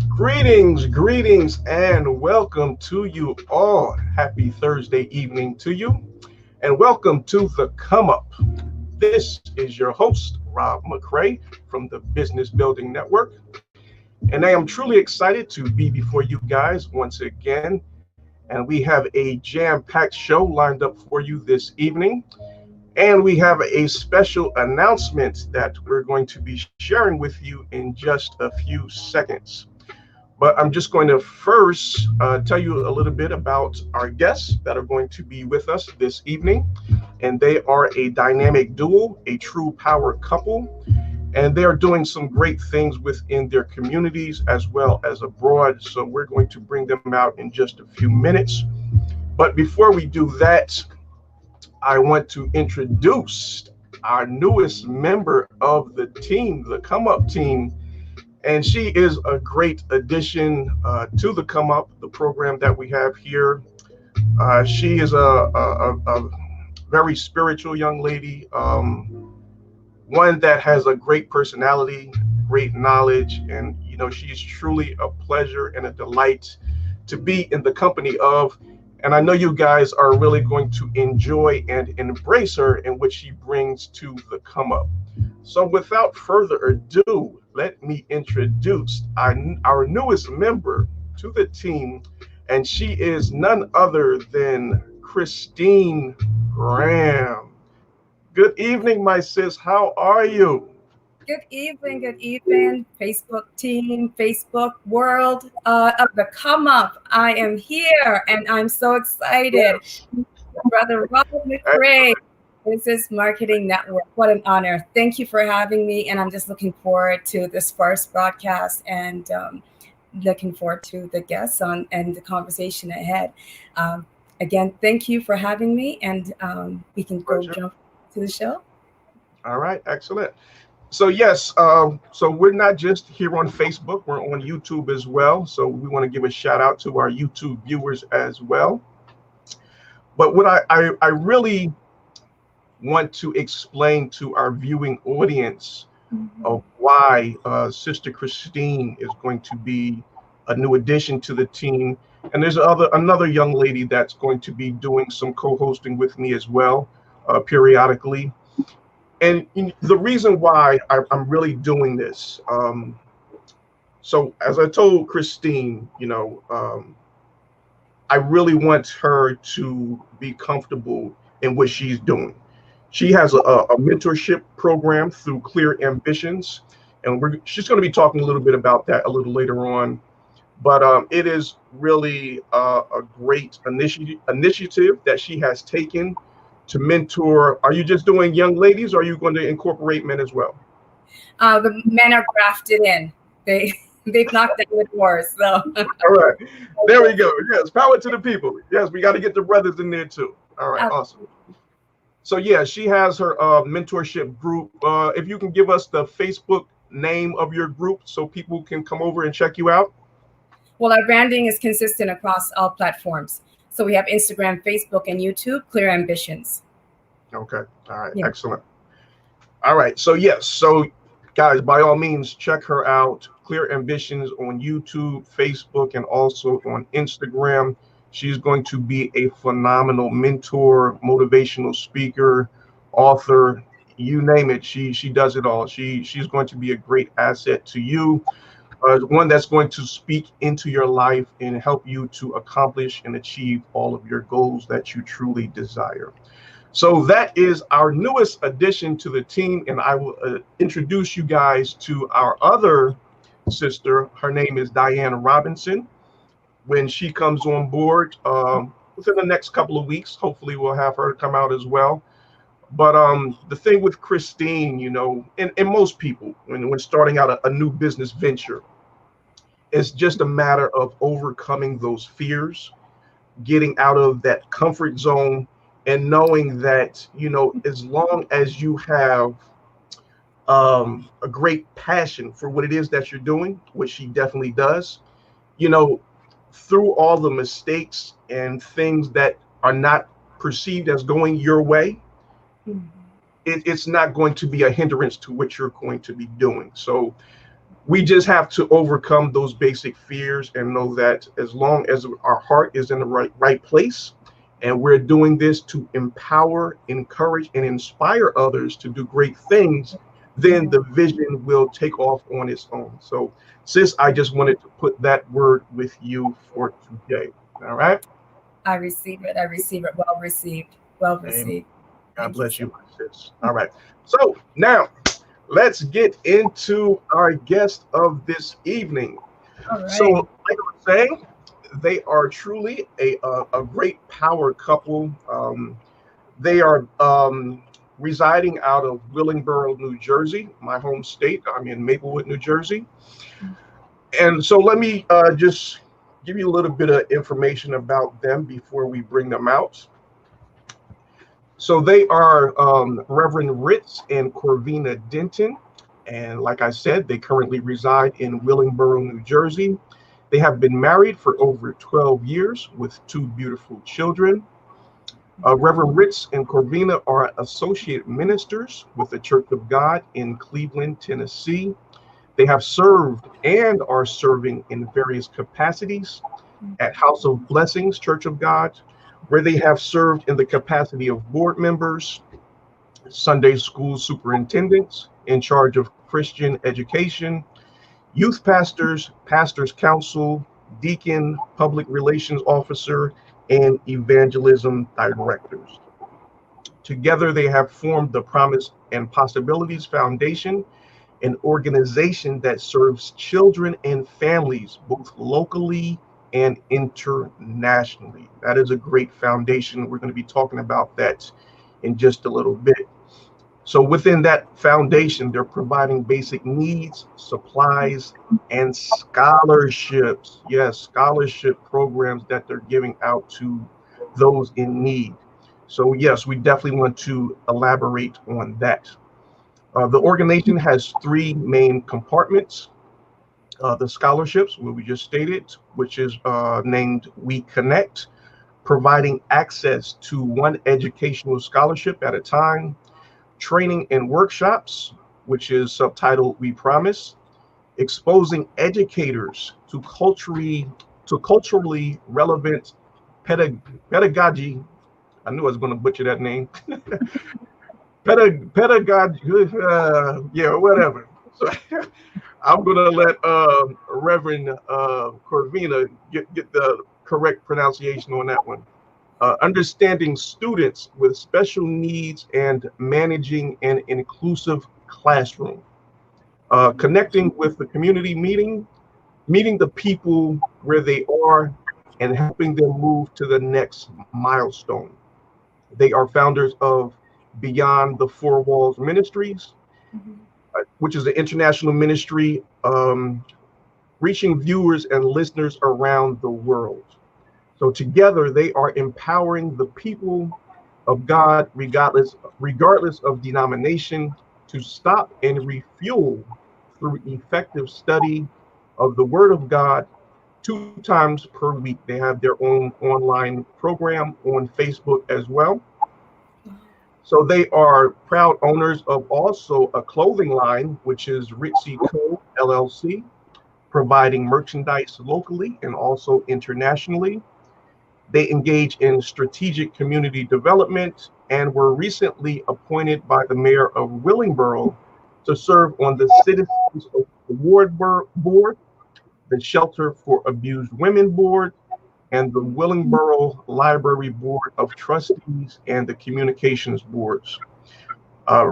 Greetings, and welcome to you all. Happy Thursday evening to you, and welcome to the Come Up. This is your host, Rob McCray from the Business Building Network, and I am truly excited to be before you guys once again. And we have a jam-packed show lined up for you this evening. And we have a special announcement that we're going to be sharing with you in just a few seconds. But I'm just going to first tell you a little bit about our guests that are going to be with us this evening. And they are a dynamic duo, a true power couple. And they are doing some great things within their communities as well as abroad. So we're going to bring them out in just a few minutes. But before we do that, I want to introduce our newest member of the team, the Come Up team. And she is a great addition to the Come Up, the program that we have here. She is a very spiritual young lady, one that has a great personality, great knowledge, and she is truly a pleasure and a delight to be in the company of. And I know you guys are really going to enjoy and embrace her and what she brings to the Come Up. So without further ado, let me introduce our newest member to the team, and she is none other than Christine Graham. Good evening, my sis. How are you? Good evening, Facebook team, Facebook world of the Come Up. I am here and I'm so excited. Brother Rob McCray, this is Marketing Network. What an honor. Thank you for having me. And I'm just looking forward to this first broadcast and looking forward to the guests on and the conversation ahead. Again, thank you for having me, and we can go jump to the show. All right, excellent. So yes, so we're not just here on Facebook, we're on YouTube as well. So we want to give a shout out to our YouTube viewers as well. But what I really want to explain to our viewing audience of why Sister Christine is going to be a new addition to the team. And there's another young lady that's going to be doing some co-hosting with me as well, periodically. And the reason why I'm really doing this, so as I told Christine, I really want her to be comfortable in what she's doing. She has a mentorship program through Clear Ambitions, and she's going to be talking a little bit about that a little later on. But it is really a great initiative that she has taken to mentor. Are you just doing young ladies, or are you going to incorporate men as well? The men are grafted in. They've knocked down the doors. So. All right, there we go. Yes, power to the people. Yes, we got to get the brothers in there too. All right, awesome. So yeah, she has her mentorship group. If you can give us the Facebook name of your group so people can come over and check you out. Well, our branding is consistent across all platforms. So we have Instagram, Facebook, and YouTube, Clear Ambitions. Okay. All right. Yeah. Excellent. All right. So yes. So guys, by all means, check her out. Clear Ambitions on YouTube, Facebook, and also on Instagram. She's going to be a phenomenal mentor, motivational speaker, author, you name it. She does it all. She's going to be a great asset to you. One that's going to speak into your life and help you to accomplish and achieve all of your goals that you truly desire. So that is our newest addition to the team, and I will introduce you guys to our other sister. Her name is Diane Robinson. When she comes on board within the next couple of weeks, hopefully we'll have her come out as well. But the thing with Christine, and most people, when starting out a new business venture, it's just a matter of overcoming those fears, getting out of that comfort zone, and knowing that, as long as you have a great passion for what it is that you're doing, which she definitely does, through all the mistakes and things that are not perceived as going your way, it's not going to be a hindrance to what you're going to be doing. So we just have to overcome those basic fears and know that as long as our heart is in the right place, and we're doing this to empower, encourage, and inspire others to do great things, then the vision will take off on its own. So, sis, I just wanted to put that word with you for today. All right. I receive it. I receive it. Well received. Well Amen. received. God Thank you bless so you, much. my sis. All right. So now let's get into our guest of this evening. All So, right. like I was saying, they are truly a great power couple. They are residing out of Willingboro, New Jersey, my home state. I'm in Maplewood, New Jersey. And so let me just give you a little bit of information about them before we bring them out. So they are Reverend Ritz and Corvena Denton. And like I said, they currently reside in Willingboro, New Jersey. They have been married for over 12 years with two beautiful children. Reverend Ritz and Corvena are associate ministers with the Church of God in Cleveland, Tennessee. They have served and are serving in various capacities at House of Blessings, Church of God, where they have served in the capacity of board members, Sunday school superintendents in charge of Christian education, youth pastors, pastors council, deacon, public relations officer, and evangelism directors. Together, they have formed the Promise and Possibilities Foundation, an organization that serves children and families both locally and internationally. That is a great foundation. We're going to be talking about that in just a little bit. So within that foundation, they're providing basic needs, supplies, and scholarships. Yes, scholarship programs that they're giving out to those in need. So yes, we definitely want to elaborate on that. The organization has three main compartments. The scholarships, what we just stated, which is named We Connect, providing access to one educational scholarship at a time. Training and workshops, which is subtitled We Promise, exposing educators to culturally relevant pedagogy. I knew I was going to butcher that name. Pedagogy, yeah, whatever. So I'm going to let Reverend Corvena get the correct pronunciation on that one. Understanding students with special needs and managing an inclusive classroom. Connecting with the community, meeting the people where they are and helping them move to the next milestone. They are founders of Beyond the Four Walls Ministries, which is an international ministry reaching viewers and listeners around the world. So together they are empowering the people of God, regardless of denomination, to stop and refuel through effective study of the Word of God 2 times per week. They have their own online program on Facebook as well. So they are proud owners of also a clothing line, which is RitzyCo LLC, providing merchandise locally and also internationally. They engage in strategic community development and were recently appointed by the mayor of Willingboro to serve on the Citizens Award Board, the Shelter for Abused Women Board, and the Willingboro Library Board of Trustees and the Communications Boards.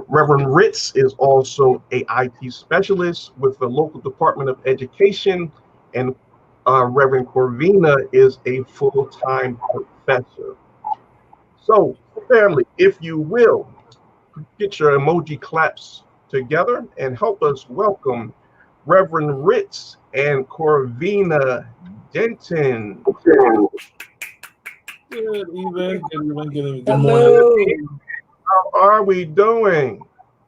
Reverend Ritz is also a IT specialist with the local Department of Education, and Reverend Corvena is a full-time professor. So, family, if you will, get your emoji claps together and help us welcome Reverend Ritz and Corvena Denton. Good evening, good morning. Hello. How are we doing?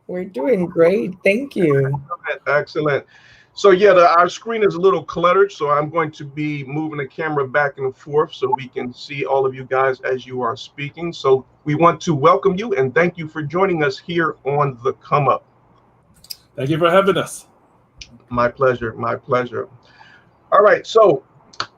We're doing great. Thank you. Excellent. So yeah, our screen is a little cluttered, so I'm going to be moving the camera back and forth so we can see all of you guys as you are speaking. So we want to welcome you and thank you for joining us here on The Come Up. Thank you for having us. My pleasure, my pleasure. All right, so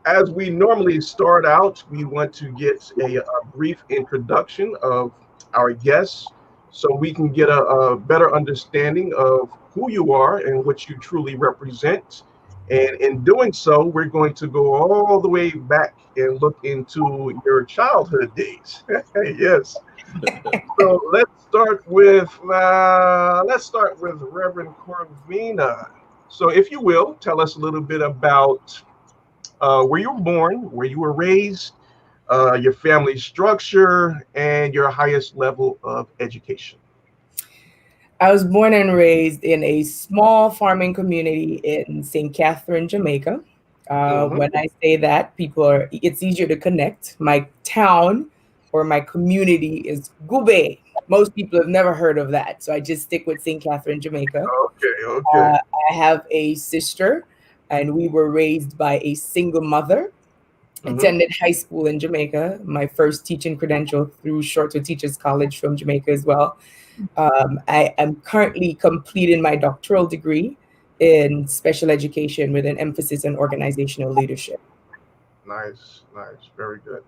as we normally start out, we want to get a brief introduction of our guests so we can get a better understanding of who you are and what you truly represent. And in doing so, we're going to go all the way back and look into your childhood days. Yes. So let's start with Reverend Corvena. So if you will, tell us a little bit about where you were born, where you were raised, your family structure, and your highest level of education. I was born and raised in a small farming community in St. Catherine, Jamaica. When I say that, it's easier to connect. My town or my community is Gube. Most people have never heard of that, so I just stick with St. Catherine, Jamaica. Okay. I have a sister, and we were raised by a single mother. Attended high school in Jamaica, my first teaching credential through Shorter Teachers College from Jamaica as well. I am currently completing my doctoral degree in special education with an emphasis on organizational leadership. Nice. Very good.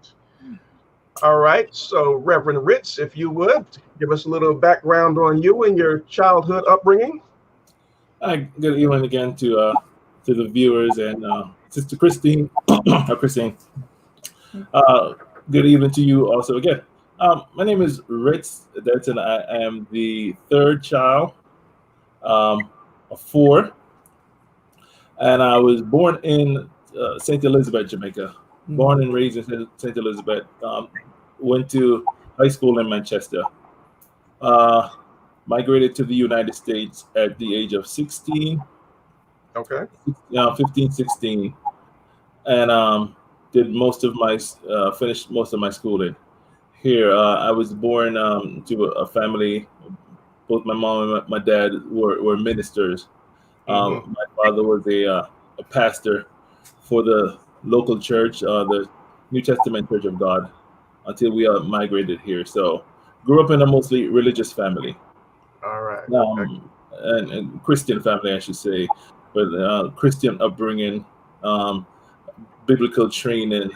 All right. So, Reverend Ritz, if you would, give us a little background on you and your childhood upbringing. Good evening again to the viewers and Sister Christine. Christine. Good evening to you also again. My name is Ritz Denton. I am the third child of four, and I was born in St. Elizabeth, Jamaica. Born and raised in St. Elizabeth. Went to high school in Manchester. Migrated to the United States at the age of 16. Okay. 15, 16, and did finished most of my schooling here. I was born to a family. Both my mom and my dad were ministers. My father was a pastor for the local church, the New Testament Church of God, until we migrated here. So grew up in a mostly religious family. All right. And Christian family, I should say. But Christian upbringing, biblical training,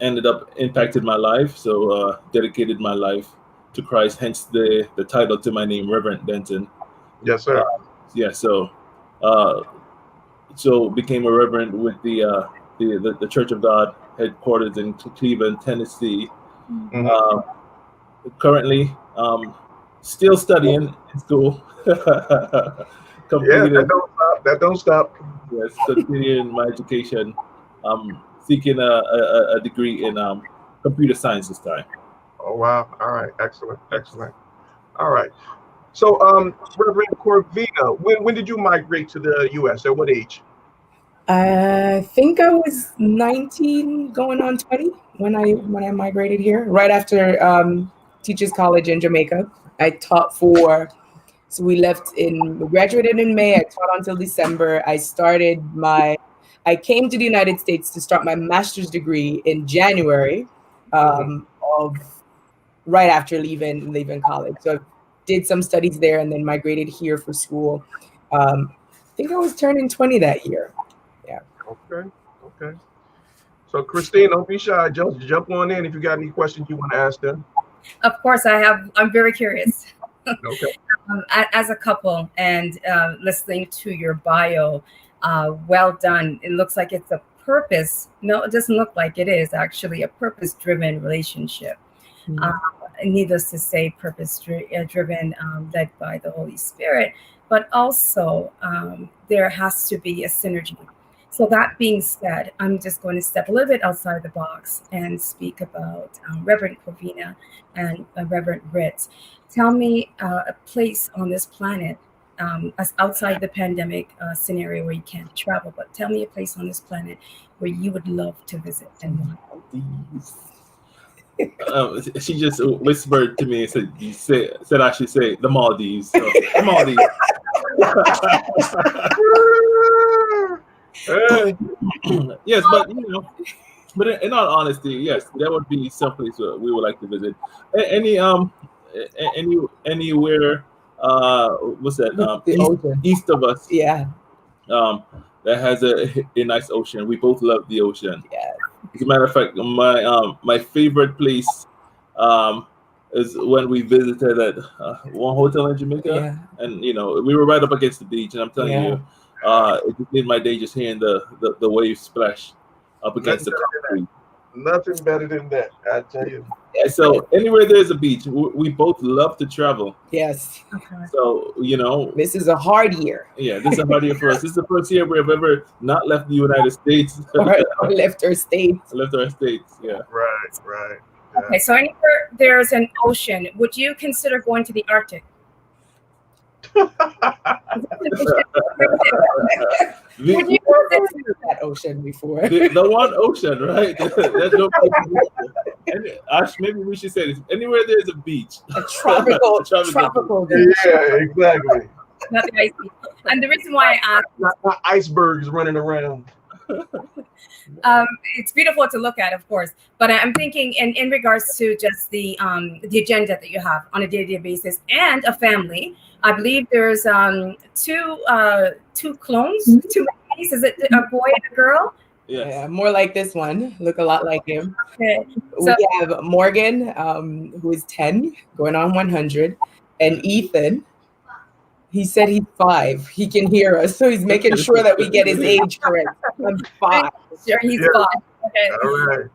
ended up impacted my life. So dedicated my life to Christ. Hence the title to my name, Reverend Denton. Yes, sir. So became a reverend with the Church of God headquarters in Cleveland, Tennessee. Currently, still studying in school. Yeah, that don't stop. Yes, continuing my education. Seeking a degree in computer science this time. Oh wow! All right, excellent. All right. So, Reverend Corvena, when did you migrate to the U.S.? At what age? I think I was 19, going on 20 when I migrated here. Right after Teachers College in Jamaica, I taught so we graduated in May. I taught until December. I came to the United States to start my master's degree in January of right after leaving college. So I did some studies there and then migrated here for school. I think I was turning 20 that year. Yeah. Okay. So Christine, don't be shy. Just jump on in if you got any questions you want to ask them. Of course, I'm very curious. Okay. As a couple and listening to your bio, well done. It looks like it's a purpose. No, it doesn't look like it is actually a purpose-driven relationship. Needless to say, purpose-driven, led by the Holy Spirit, but also there has to be a synergy. So that being said, I'm just going to step a little bit outside the box and speak about Reverend Corvena and Reverend Ritz. Tell me a place on this planet, as outside the pandemic scenario where you can't travel, but tell me a place on this planet where you would love to visit and why. She just whispered to me and said I should say the Maldives. So, the Maldives. Yes, but but in all honesty, yes, that would be someplace we would like to visit. Any anywhere what's that The ocean. east of us Yeah. That has a nice ocean. We both love the ocean. Yeah. As a matter of fact, my favorite place is when we visited at one hotel in Jamaica, and we were right up against the beach, and I'm telling you, it just made my day just hearing the waves splash up against the concrete. Nothing better than that, I tell you. Yeah, so anywhere there's a beach, we both love to travel. Yes. So this is a hard year. Yeah, this is a hard year for us. This is the first year we've ever not left the United States or left our states. Left our states. Yeah. Right. Yeah. Okay, so anywhere there's an ocean, would you consider going to the Arctic? Would you visit that ocean before? The one ocean, right? There's no maybe we should say this. Anywhere there's a beach. A tropical beach. Yeah, exactly. Not the ice beach. And the reason why I asked, not icebergs running around. It's beautiful to look at, of course, but I'm thinking in regards to just the agenda that you have on a day-to-day basis and a family. I believe there's two clones, two babies. Is it a boy and a girl? Yes. Yeah, more like this one. Look a lot like him. Okay. We have Morgan, who is 10, going on 100, and Ethan. He said he's 5. He can hear us, so he's making sure that we get his age correct. I'm 5. Sure, he's 5. Okay. All right.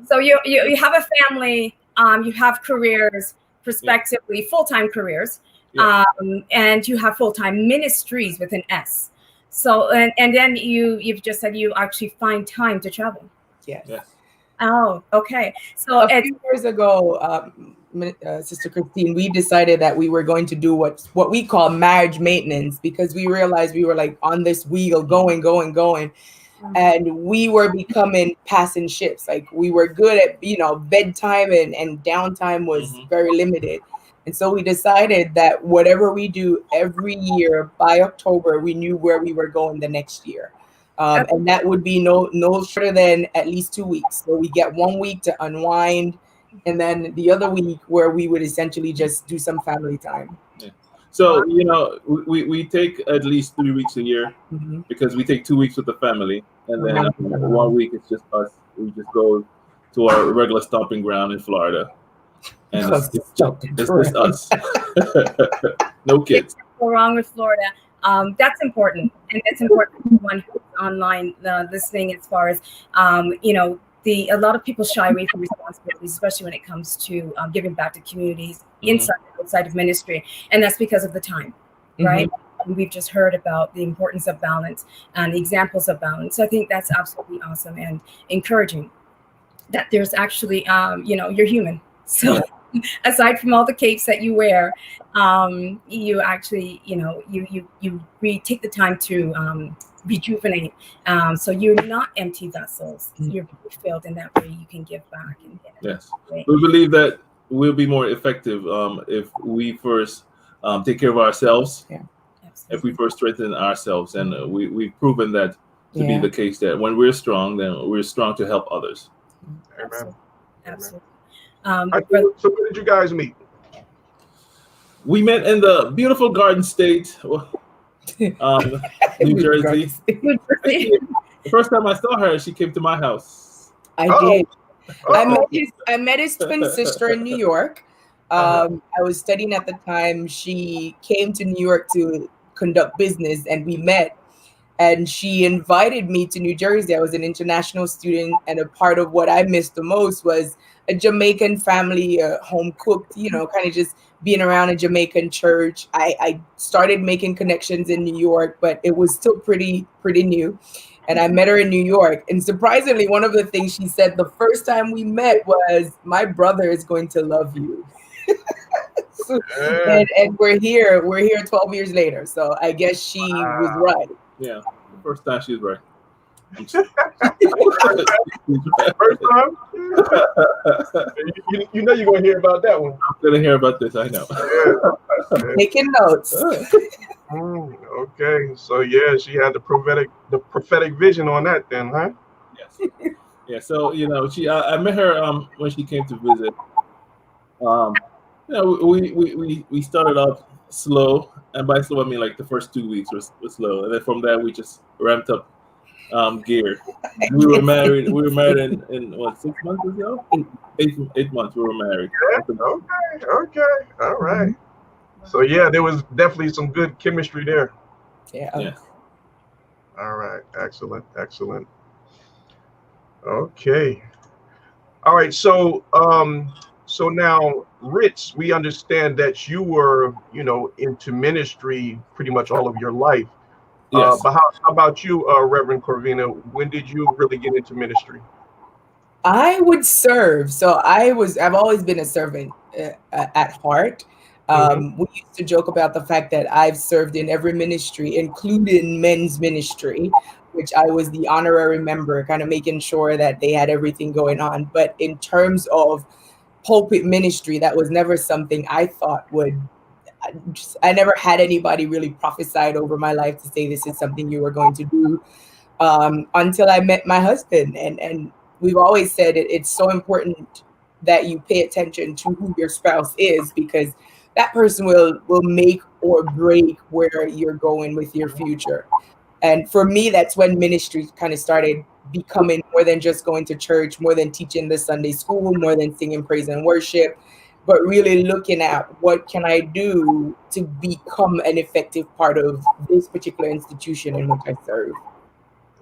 So you have a family. You have careers, prospectively full-time careers, and you have full-time ministries with an S. So and then you've just said you actually find time to travel. Yes. Oh, okay. So a few years ago, Sister Christine, we decided that we were going to do what we call marriage maintenance, because we realized we were like on this wheel going, and we were becoming passing ships. Like we were good at bedtime and downtime was very limited. And so we decided that whatever we do every year by October, we knew where we were going the next year. And that would be no shorter than at least 2 weeks. So we get 1 week to unwind, and then the other week where we would essentially just do some family time. Yeah. So, we take at least 3 weeks a year because we take 2 weeks with the family, and then 1 week it's just us. We just go to our regular stomping ground in Florida. And it's just us. No kids. Go wrong with Florida. That's important, and it's important for one who's online listening. As far as a lot of people shy away from responsibilities, especially when it comes to giving back to communities inside and outside of ministry, and that's because of the time, right? And we've just heard about the importance of balance and the examples of balance. So I think that's absolutely awesome and encouraging. That there's actually, you're human. So aside from all the capes that you wear, you actually, you really take the time to rejuvenate. So you're not empty vessels. You're filled in that way. You can give back. Yes. We believe that we'll be more effective if we first take care of ourselves. Yeah. If we first strengthen ourselves. And we've proven that to be the case, that when we're strong, then we're strong to help others. Amen. Absolutely. So where did you guys meet? We met in the beautiful Garden State, New Jersey. The first time I saw her, she came to my house. I did. I met his twin sister in New York. I was studying at the time. She came to New York to conduct business, and we met. And she invited me to New Jersey. I was an international student, and a part of what I missed the most was a Jamaican family, home cooked, kind of just being around a Jamaican church. I started making connections in New York, but it was still pretty new. And I met her in New York. And surprisingly, one of the things she said the first time we met was, "My brother is going to love you." and we're here 12 years later. So I guess she was right. Yeah, the first time she was right. First time? You know you're gonna hear about that one. I'm gonna hear about this. I know. Yeah. Making notes. Okay, so yeah, she had the prophetic vision on that then, huh? Yes. Yeah. So I met her when she came to visit. We started off slow, and by slow I mean like the first 2 weeks were slow, and then from there we just ramped up gear. We were married. We were married in what, 6 months or so? 8 months we were married. Yeah, okay, all right. So yeah, there was definitely some good chemistry there. Yeah. Yes. All right, excellent. Okay. All right, so now, Ritz, we understand that you were, into ministry pretty much all of your life. Yes. But how about you, Reverend Corvena? When did you really get into ministry? I would serve. So I've always been a servant at heart. We used to joke about the fact that I've served in every ministry, including men's ministry, which I was the honorary member, kind of making sure that they had everything going on. But in terms of pulpit ministry, that was never something I thought I never had anybody really prophesied over my life to say this is something you were going to do until I met my husband. And we've always said it's so important that you pay attention to who your spouse is, because that person will make or break where you're going with your future. And for me, that's when ministry kind of started becoming more than just going to church, more than teaching the Sunday school, more than singing praise and worship, but really looking at what can I do to become an effective part of this particular institution in which I serve.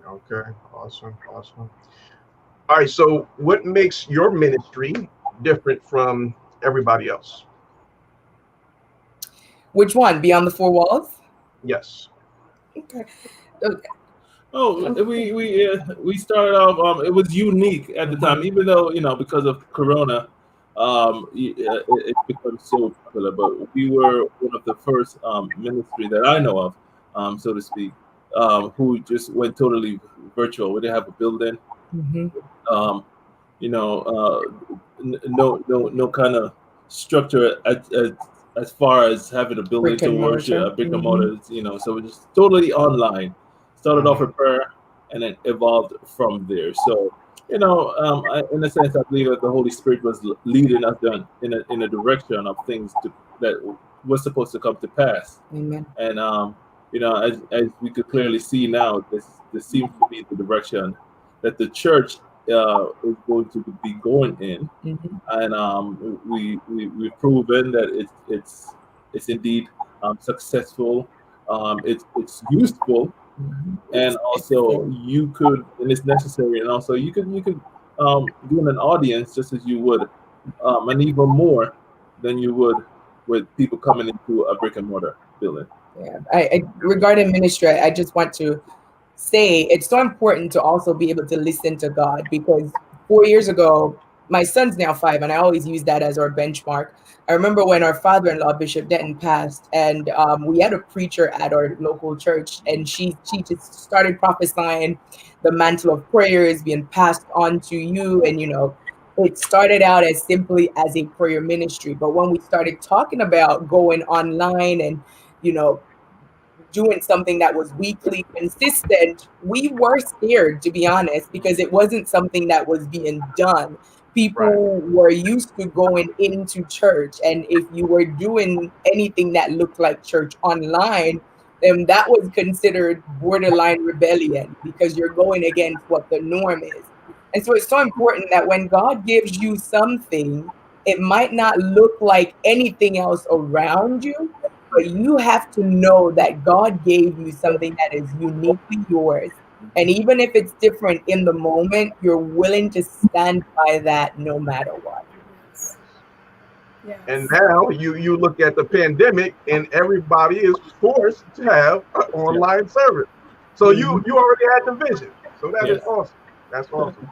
Okay, awesome. All right, so what makes your ministry different from everybody else? Which one? Beyond the Four Walls? Yes. Okay. Oh, we started off. It was unique at the time, even though because of Corona, it became so popular. But we were one of the first ministry that I know of, so to speak, who just went totally virtual. We didn't have a building. No kind of structure as far as having a building to worship, brick and mortar. So it was just totally online. Started off with prayer, and then evolved from there. So, in a sense, I believe that the Holy Spirit was leading us in a direction of things that was supposed to come to pass. Amen. And as we could clearly see now, this seems to be the direction that the church is going to be going in, and we've proven that it's indeed successful. It's useful. And also and it's necessary, and also you could do an audience just as you would, and even more than you would with people coming into a brick and mortar building. Yeah, I regarding ministry, I just want to say it's so important to also be able to listen to God, because 4 years ago, my son's now 5, and I always use that as our benchmark. I remember when our father-in-law, Bishop Denton, passed, and we had a preacher at our local church, and she just started prophesying the mantle of prayers being passed on to you. And, it started out as simply as a prayer ministry. But when we started talking about going online and, doing something that was weekly consistent, we were scared, to be honest, because it wasn't something that was being done. People were used to going into church, and if you were doing anything that looked like church online, then that was considered borderline rebellion, because you're going against what the norm is. And so it's so important that when God gives you something, it might not look like anything else around you, but you have to know that God gave you something that is uniquely yours. And even if it's different in the moment, you're willing to stand by that no matter what. Yes. And now you look at the pandemic, and everybody is forced to have an online service. So you already had the vision. So that is awesome. That's awesome.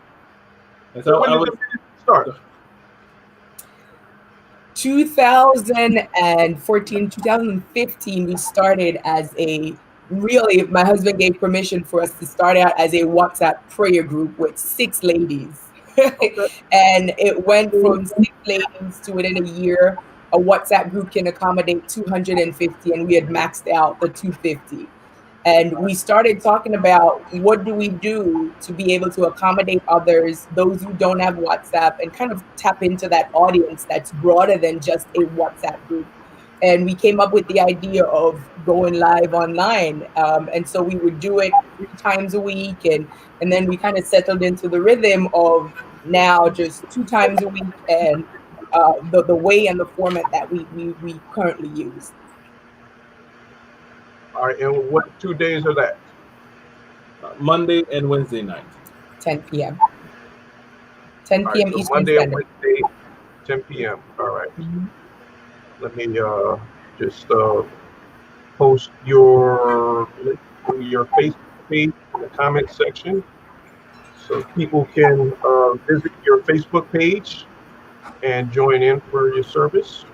And so when did the vision start? 2014, 2015, we started as a really, my husband gave permission for us to start out as a WhatsApp prayer group with 6 ladies. Okay. And it went from 6 ladies to within a year, a WhatsApp group can accommodate 250, and we had maxed out the 250. And we started talking about what do we do to be able to accommodate others, those who don't have WhatsApp, and kind of tap into that audience that's broader than just a WhatsApp group. And we came up with the idea of going live online. And so we would do it 3 times a week. And then we kind of settled into the rhythm of now just 2 times a week, and the way and the format that we currently use. All right. And what 2 days are that? Monday and Wednesday night. 10 p.m. 10 All p.m. right, so Eastern Monday and Standard. Wednesday, 10 p.m. All right. Mhm. Let me just post your link to your Facebook page in the comment section so people can visit your Facebook page and join in for your service.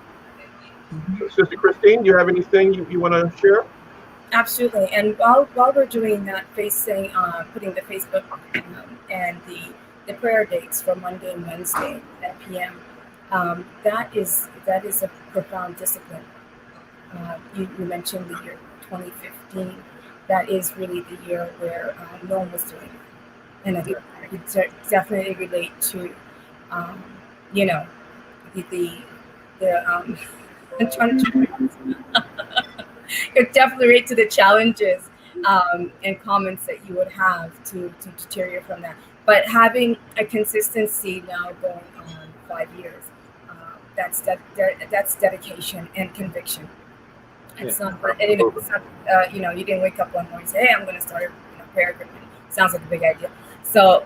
So, Sister Christine, do you have anything you want to share? Absolutely. And while we're doing that, putting the Facebook and the prayer dates for Monday and Wednesday at PM, that is a profound discipline. You mentioned the year 2015. That is really the year where no one was doing it, and I think I could definitely relate to, you know, the I'm trying to. It definitely relate to the challenges and comments that you would have to deter you from that. But having a consistency now going on 5 years, that's dedication and conviction. It's not, it's not you didn't wake up one morning and say, hey, I'm going to start a prayer group. Sounds like a big idea. So,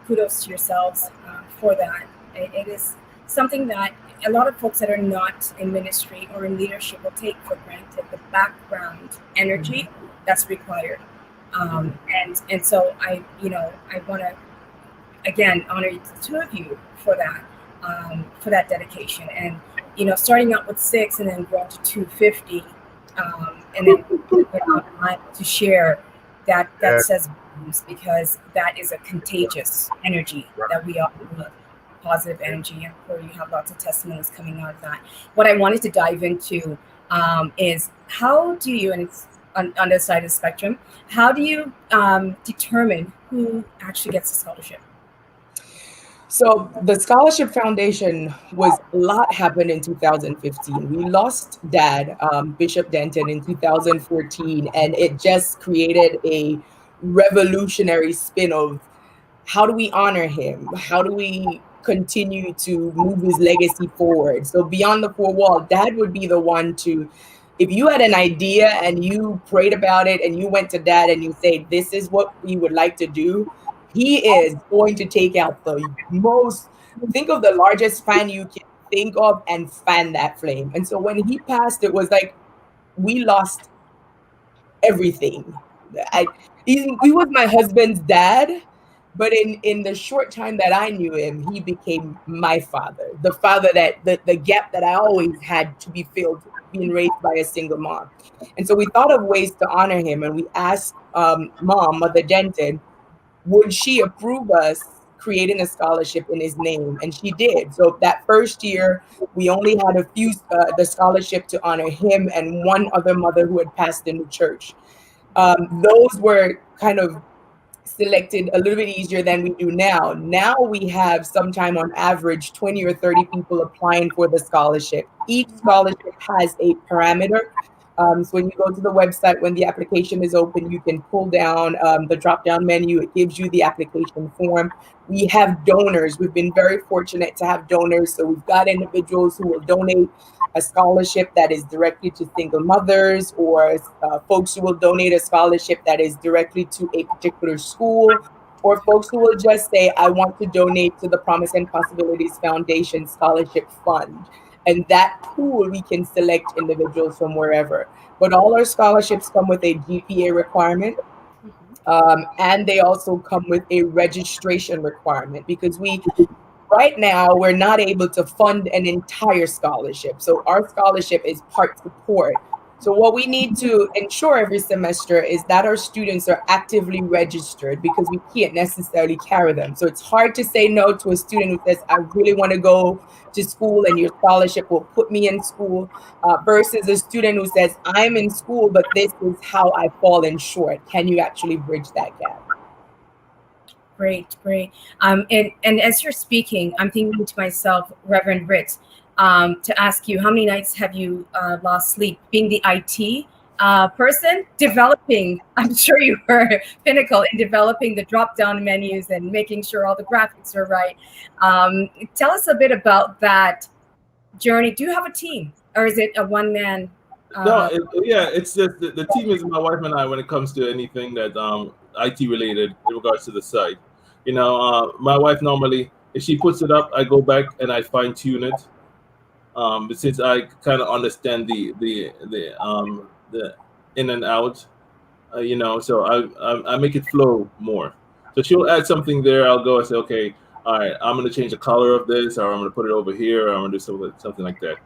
kudos to yourselves for that. It is something that a lot of folks that are not in ministry or in leadership will take for granted, the background energy that's required. And so I want to again honor the 2 of you for that dedication, and starting out with 6 and then growing to 250, and then to share that says volumes, because that is a contagious energy that we all need. Positive energy, and where you have lots of testimonies coming out of that. What I wanted to dive into is how do you, and it's on the other side of the spectrum, how do you determine who actually gets the scholarship? So the Scholarship Foundation was a lot happened in 2015. We lost Dad, Bishop Denton, in 2014, and it just created a revolutionary spin of how do we honor him? How do we continue to move his legacy forward? So beyond the 4 walls, Dad would be the one to, if you had an idea and you prayed about it and you went to Dad and you say, this is what we would like to do, he is going to take out the most, think of the largest fan you can think of and fan that flame. And so when he passed, it was like, we lost everything. He was my husband's dad, but in the short time that I knew him, he became my father, the father that the gap that I always had to be filled, being raised by a single mom. And so we thought of ways to honor him, and we asked Mother Denton, would she approve us creating a scholarship in his name? And she did. So that first year, we only had a few, the scholarship to honor him and one other mother who had passed in the church. Those were kind of selected a little bit easier than we do now. Now we have sometime on average 20 or 30 people applying for the scholarship. Each scholarship has a parameter. So when you go to the website, when the application is open, you can pull down the drop-down menu. It gives you the application form. We have donors. We've been very fortunate to have donors. So we've got individuals who will donate a scholarship that is directly to single mothers, or folks who will donate a scholarship that is directly to a particular school, or folks who will just say, I want to donate to the Promise and Possibilities Foundation Scholarship Fund. And that pool, we can select individuals from wherever. But all our scholarships come with a GPA requirement. And they also come with a registration requirement, because right now, we're not able to fund an entire scholarship. So our scholarship is part support. So what we need to ensure every semester is that our students are actively registered, because we can't necessarily carry them. So it's hard to say no to a student who says, I really want to go to school and your scholarship will put me in school, versus a student who says, I'm in school, but this is how I've fallen short. Can you actually bridge that gap? Great. And as you're speaking, I'm thinking to myself, Reverend Ritz, to ask you, how many nights have you lost sleep being the IT person, developing, I'm sure you were pinnacle in developing the drop-down menus and making sure all the graphics are right. Tell us a bit about that journey. Do you have a team, or is it a one-man? No, it's just the team is my wife and I when it comes to anything that IT related in regards to the site. My wife normally, if she puts it up, I go back and I fine tune it. But since I kind of understand the in and out, so I make it flow more. So she'll add something there. I'll go and say, okay, all right, I'm going to change the color of this, or I'm going to put it over here, or I'm going to do something like that.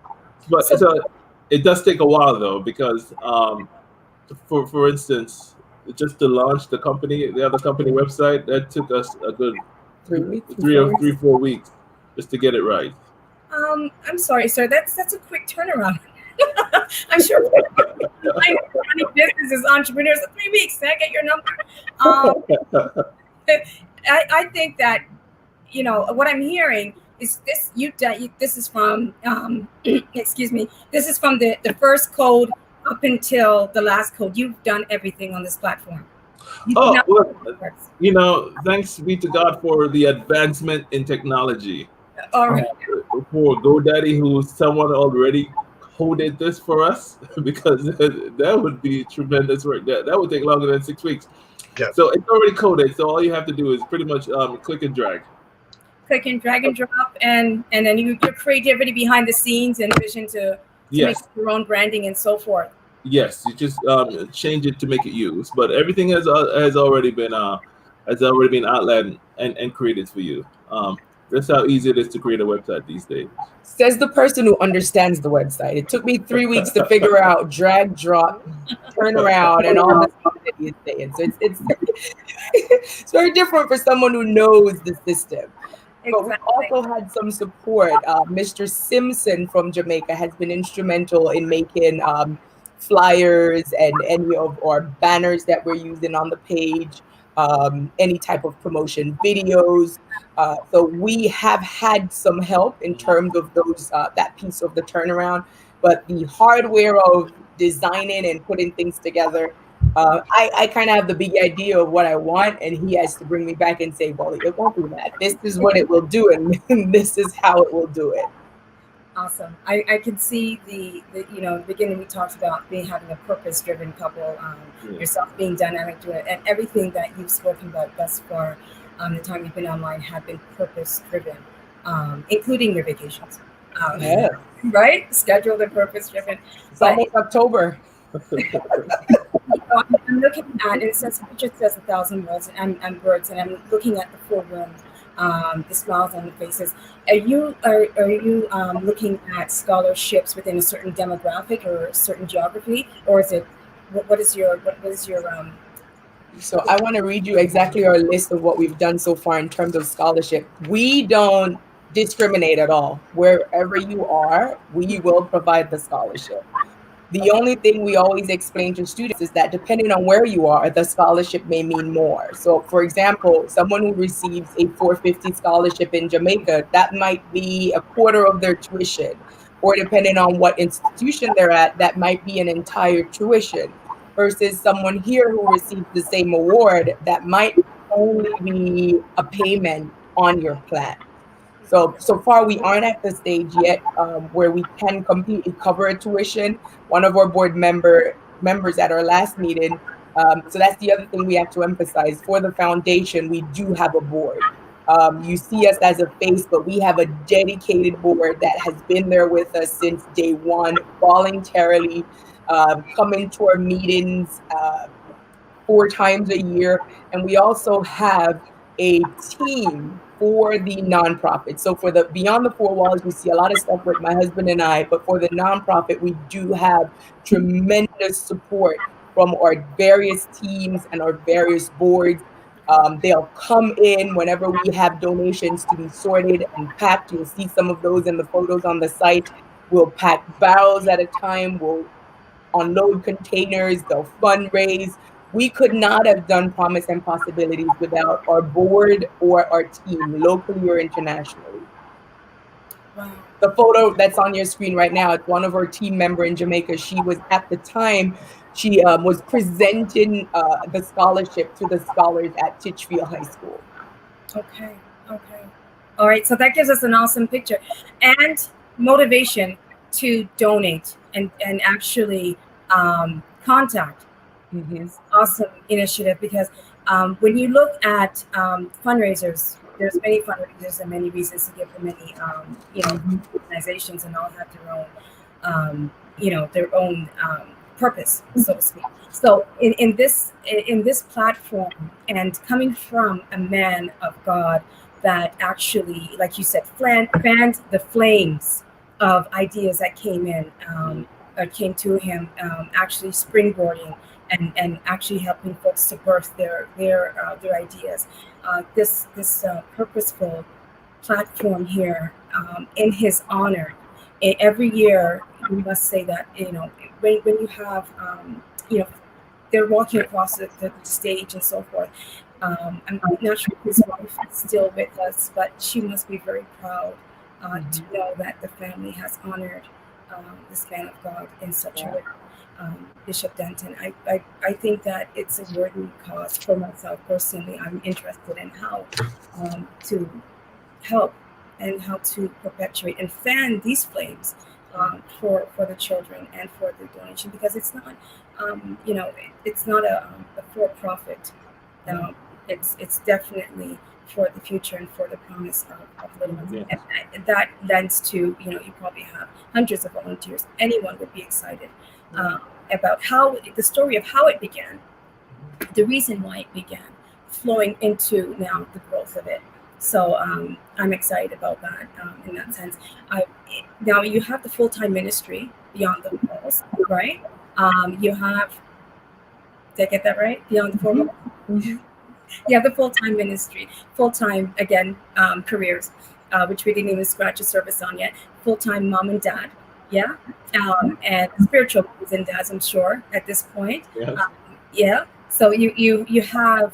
But it does take a while though, because for instance, just to launch the other company website, that took us a good 3-4 weeks just to get it right. I'm sorry, sir. That's a quick turnaround. I'm sure running businesses, entrepreneurs, 3 weeks. Can I get your number? I think that what I'm hearing is this. This is from excuse me. This is from the first code up until the last code. You've done everything on this platform. Thanks be to God for the advancement in technology. All right. For GoDaddy, who's someone already coded this for us, because that would be tremendous work. That would take longer than 6 weeks. Yes. So it's already coded. So all you have to do is pretty much click and drag. Click and drag and drop, and then your creativity behind the scenes and vision to make your own branding and so forth. Yes, you just change it to make it use, but everything has already been outlined and created for you. That's how easy it is to create a website these days. Says the person who understands the website. It took me 3 weeks to figure out drag, drop, turn around, and all the stuff that he's saying. So it's very different for someone who knows the system. Exactly. But we also had some support. Mr. Simpson from Jamaica has been instrumental in making flyers and any of our banners that we're using on the page, any type of promotion videos. So we have had some help in terms of those that piece of the turnaround, but the hardware of designing and putting things together, I kind of have the big idea of what I want, and he has to bring me back and say, well, it won't do that. This is what it will do, and this is how it will do it. Awesome. I can see the beginning we talked about having a purpose-driven couple, yourself being dynamic to it, and everything that you've spoken about thus far. The time you've been online have been purpose-driven, including your vacations. Right? Scheduled and purpose-driven. It's almost October. I'm looking at it. Says it just says 1,000 words and words, and I'm looking at the full room, the smiles on the faces. Are you looking at scholarships within a certain demographic or a certain geography, or is it what is your So I want to read you exactly our list of what we've done so far in terms of scholarship. We don't discriminate at all. Wherever you are, we will provide the scholarship. The only thing we always explain to students is that depending on where you are, the scholarship may mean more. So for example, someone who receives a 450 scholarship in Jamaica, that might be a quarter of their tuition. Or depending on what institution they're at, that might be an entire tuition. Versus someone here who receives the same award, that might only be a payment on your plan. So far, we aren't at the stage yet where we can completely cover a tuition. One of our board members at our last meeting, so that's the other thing we have to emphasize. For the foundation, we do have a board. You see us as a face, but we have a dedicated board that has been there with us since day one, voluntarily, coming to our meetings 4 times a year. And we also have a team for the nonprofit. So for the Beyond the Four Walls, we see a lot of stuff with my husband and I, but for the nonprofit, we do have tremendous support from our various teams and our various boards. They'll come in whenever we have donations to be sorted and packed. You'll see some of those in the photos on the site. We'll pack barrels at a time. We'll unload containers. They'll fundraise. We could not have done Promise and Possibilities without our board or our team, locally or internationally. Wow. The photo that's on your screen right now, it's one of our team member in Jamaica. She was at the time, she was presenting the scholarship to the scholars at Titchfield High School. Okay. All right. So that gives us an awesome picture and motivation to donate and actually contact. Mm-hmm. It's awesome initiative because when you look at fundraisers, there's many fundraisers and many reasons to give to many organizations, and all have their own purpose, so to speak. So in this platform, and coming from a man of God that actually, like you said, fanned the flames of ideas that came to him, actually springboarding and actually helping folks to birth their ideas. This purposeful platform here, in his honor, every year we must say that when you have they're walking across the stage and so forth. I'm not sure if his wife is still with us, but she must be very proud to know that the family has honored this man of God in such a way. Bishop Denton, I think that it's a worthy cause for myself personally. I'm interested in how to help and how to perpetuate and fan these flames for the children and for the donation, because it's not it's not a for-profit. It's definitely for the future and for the promise of little ones. Yeah. And that lends to, you probably have hundreds of volunteers. Anyone would be excited about how the story of how it began, the reason why it began, flowing into now the growth of it. So I'm excited about that in that sense. Now you have the full-time ministry Beyond the Walls, right? You have, did I get that right? Beyond the Four Walls? Mm-hmm. You have the full-time ministry, full-time, again, careers, which we didn't even scratch a surface on yet. Full-time mom and dad, yeah? And spiritual moms and dads, I'm sure, at this point. Yes. Yeah. So you have,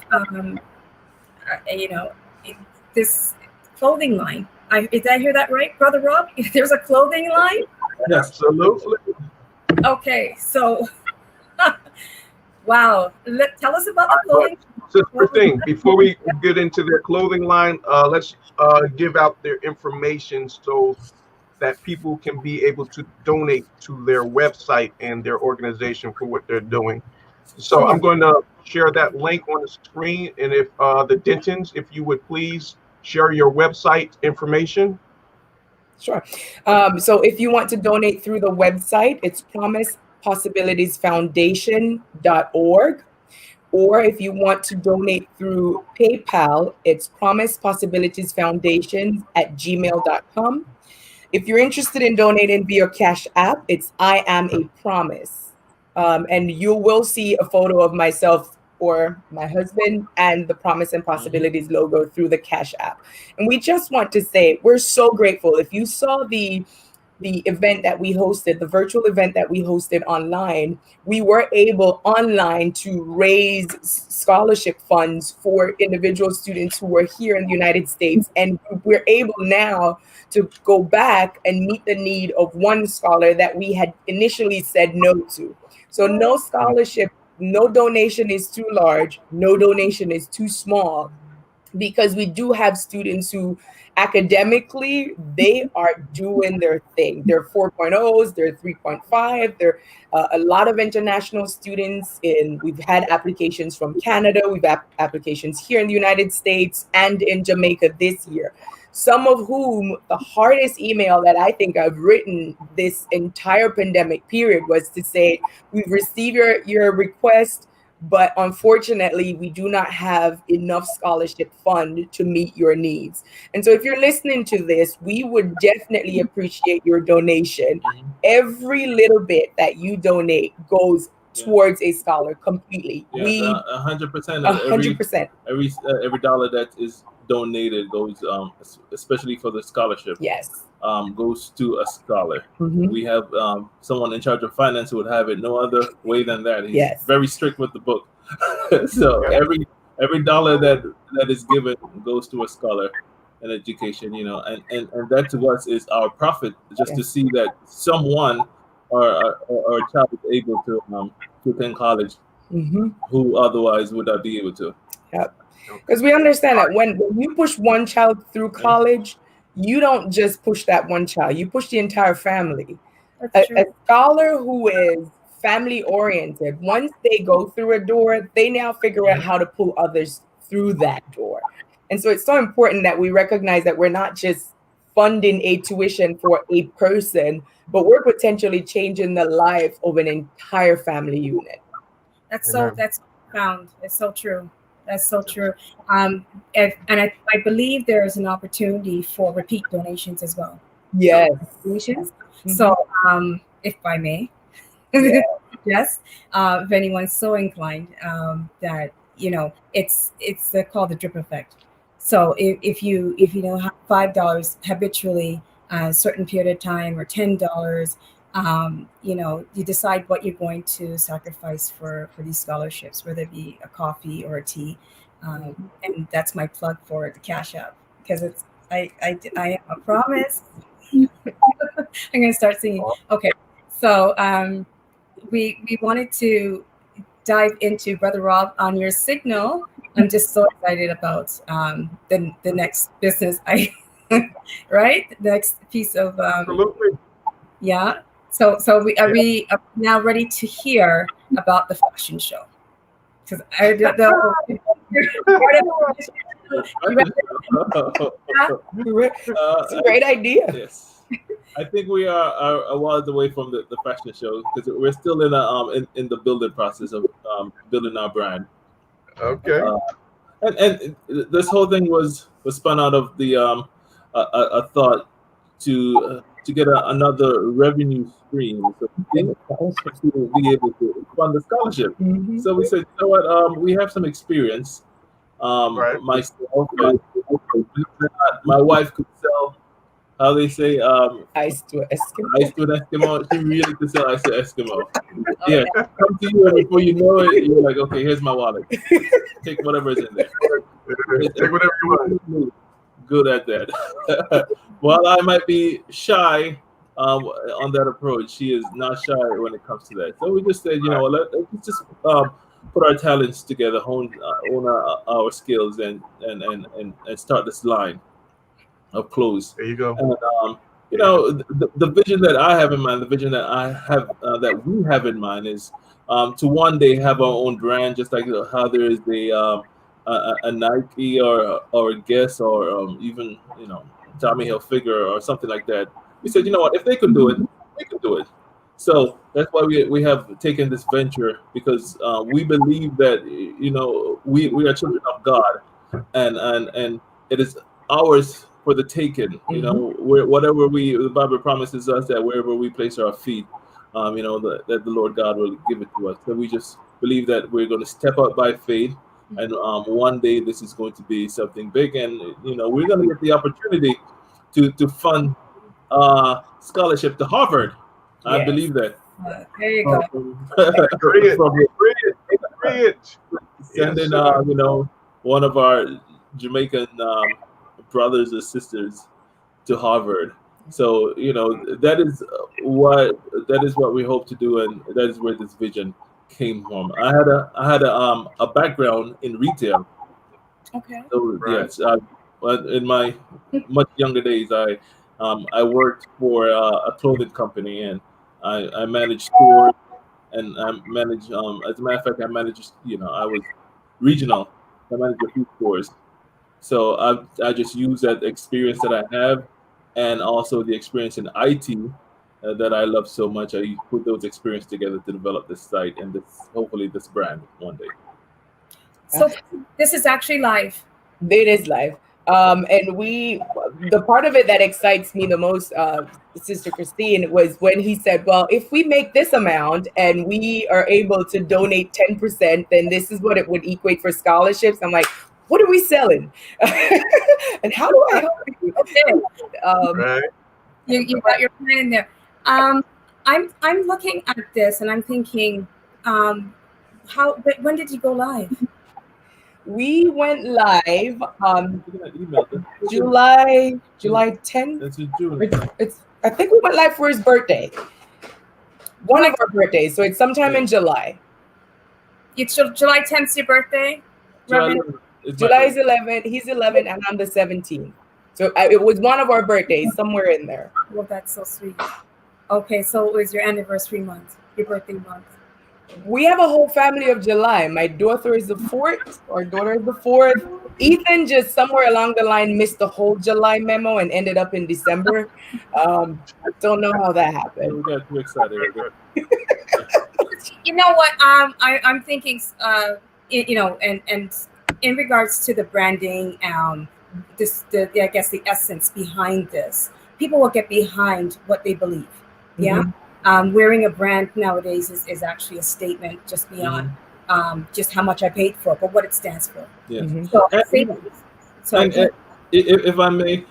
this clothing line. Did I hear that right, Brother Rob? There's a clothing line? Absolutely. Okay, so, wow. Tell us about the clothing. Sister Thing, before we get into their clothing line, let's give out their information so that people can be able to donate to their website and their organization for what they're doing. So I'm going to share that link on the screen. And if the Dentons, if you would please share your website information. Sure. So if you want to donate through the website, it's promisepossibilitiesfoundation.org. Or if you want to donate through PayPal, it's promisepossibilitiesfoundation@gmail.com. If you're interested in donating via Cash App, it's I Am a Promise. And you will see a photo of myself or my husband and the Promise and Possibilities logo through the Cash App. And we just want to say we're so grateful. If you saw the event that we hosted, the virtual event that we hosted online, we were able online to raise scholarship funds for individual students who were here in the United States. And we're able now to go back and meet the need of one scholar that we had initially said no to. So no scholarship, no donation is too large, no donation is too small, because we do have students who academically, they are doing their thing. They're 4.0s, they're 3.5, they're a lot of international students. We've had applications from Canada, we've had applications here in the United States and in Jamaica this year. Some of whom, the hardest email that I think I've written this entire pandemic period was to say, we've received your request. but unfortunately, we do not have enough scholarship fund to meet your needs. And so if you're listening to this, we would definitely appreciate your donation. Every little bit that you donate goes towards a scholar completely. Yes, 100%. 100%. Every dollar that is donated goes, especially for the scholarship. Yes. Goes to a scholar. Mm-hmm. We have someone in charge of finance who would have it no other way than that. He's very strict with the book. So every dollar that is given goes to a scholar in education, you know, and that to us is our profit, just to see that someone or a child is able to attend college, who otherwise would not be able to. Yep. Because we understand that when you push one child through college, you don't just push that one child, you push the entire family. A scholar who is family oriented, once they go through a door, they now figure out how to pull others through that door. And so it's so important that we recognize that we're not just funding a tuition for a person, but we're potentially changing the life of an entire family unit. That's profound. It's so true. That's so true. And I believe there is an opportunity for repeat donations as well. Yes. Donations. So if I may, yes, if anyone's so inclined, that, you know, it's called the drip effect. So if you have $5 habitually a certain period of time, or $10, you know, you decide what you're going to sacrifice for these scholarships, whether it be a coffee or a tea, and that's my plug for the Cash App, because it's I have a promise. I'm gonna start singing. Okay, so we wanted to dive into, Brother Rob, on your signal. I'm just so excited about the next business right? The next piece of Absolutely. Yeah. So we are now ready to hear about the fashion show? Because it's a great idea. Yes, I think we are a while away from the fashion show, because we're still in the building process of building our brand. Okay. And this whole thing was spun out of the a thought to get another revenue stream, so to be able to fund the scholarship. So we said, you know what, we have some experience. Myself, and my wife could sell, how they say, ice to Eskimo. Ice to an Eskimo. She really could sell ice to Eskimo. Yeah, come to you, and before you know it, you're like, okay, here's my wallet. Take whatever is in there. Take whatever you want. Good at that. While I might be shy on that approach, she is not shy when it comes to that. So we just said, you know, let's just put our talents together, hone our skills, and start this line of clothes. There you go. And you know, the vision that I have in mind, the vision that I have that we have in mind is to one day have our own brand, just like how there is a Nike or a Guess or even, you know, Tommy Hilfiger or something like that. We said, you know what, if they could do it, we could do it. So that's why we have taken this venture, because we believe that, you know, we are children of God, and it is ours for the taking. You know, whatever the Bible promises us that wherever we place our feet, you know, that the Lord God will give it to us. So we just believe that we're going to step out by faith, and one day this is going to be something big, and you know, we're going to get the opportunity to fund scholarship to Harvard. Yes. I believe that. There you go. Sending you know, one of our Jamaican brothers or sisters to Harvard. So, you know, that is what we hope to do, and that is where this vision came from. I had a background in retail. Okay. So yes, in my much younger days, I worked for a clothing company, and I managed stores, and I managed, as a matter of fact, I managed, you know, I was regional. I managed a few stores. So I just use that experience that I have, and also the experience in IT, that I love so much. I put those experiences together to develop this site and hopefully this brand one day. So this is actually live. It is live. And the part of it that excites me the most, Sister Christine, was when he said, well, if we make this amount and we are able to donate 10%, then this is what it would equate for scholarships. I'm like, what are we selling? And how do I help you? Okay. Right. You got your plan in there. I'm looking at this and I'm thinking, when did you go live? We went live July 10th. That's in June. I think we went live for his birthday. One of our birthdays, so it's sometime in July. It's July 10th, your birthday? July is 11. He's 11, and I'm the 17th. So it was one of our birthdays, somewhere in there. Well, that's so sweet. Okay, so it was your anniversary month, your birthday month. We have a whole family of July. My daughter is the 4th. Our daughter is the 4th. Ethan just somewhere along the line missed the whole July memo and ended up in December. I don't know how that happened. We got too excited. You know what? I'm thinking, and in regards to the branding, I guess the essence behind this, people will get behind what they believe. Yeah. Wearing a brand nowadays is actually a statement just beyond just how much I paid for it, but what it stands for. Yeah. So I think, if I may,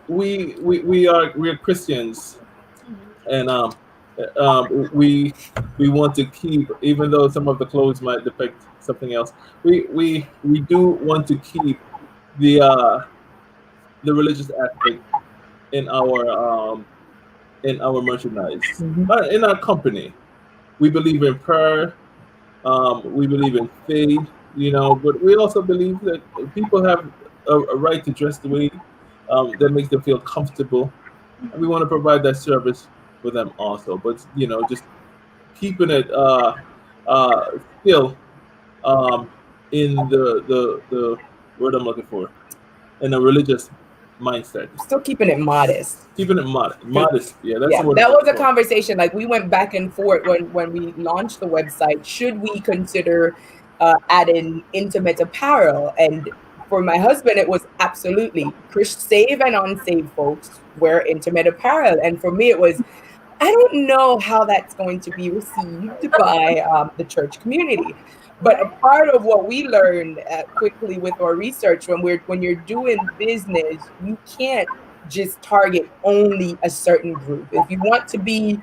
we're Christians, and we want to keep, even though some of the clothes might depict something else, we do want to keep the religious aspect in our merchandise. In our company, we believe in prayer, we believe in faith, but we also believe that people have a right to dress the way that makes them feel comfortable, and we want to provide that service for them also. But just keeping it still in the word I'm looking for, in a religious mindset. Still keeping it modest. Keeping it modest. Yeah, that's the word. That was a conversation. Like, we went back and forth when we launched the website. Should we consider adding intimate apparel? And for my husband, it was absolutely. Saved and unsaved folks wear intimate apparel. And for me, it was, I don't know how that's going to be received by the church community. But a part of what we learned quickly with our research, when you're doing business, you can't just target only a certain group. If you want to be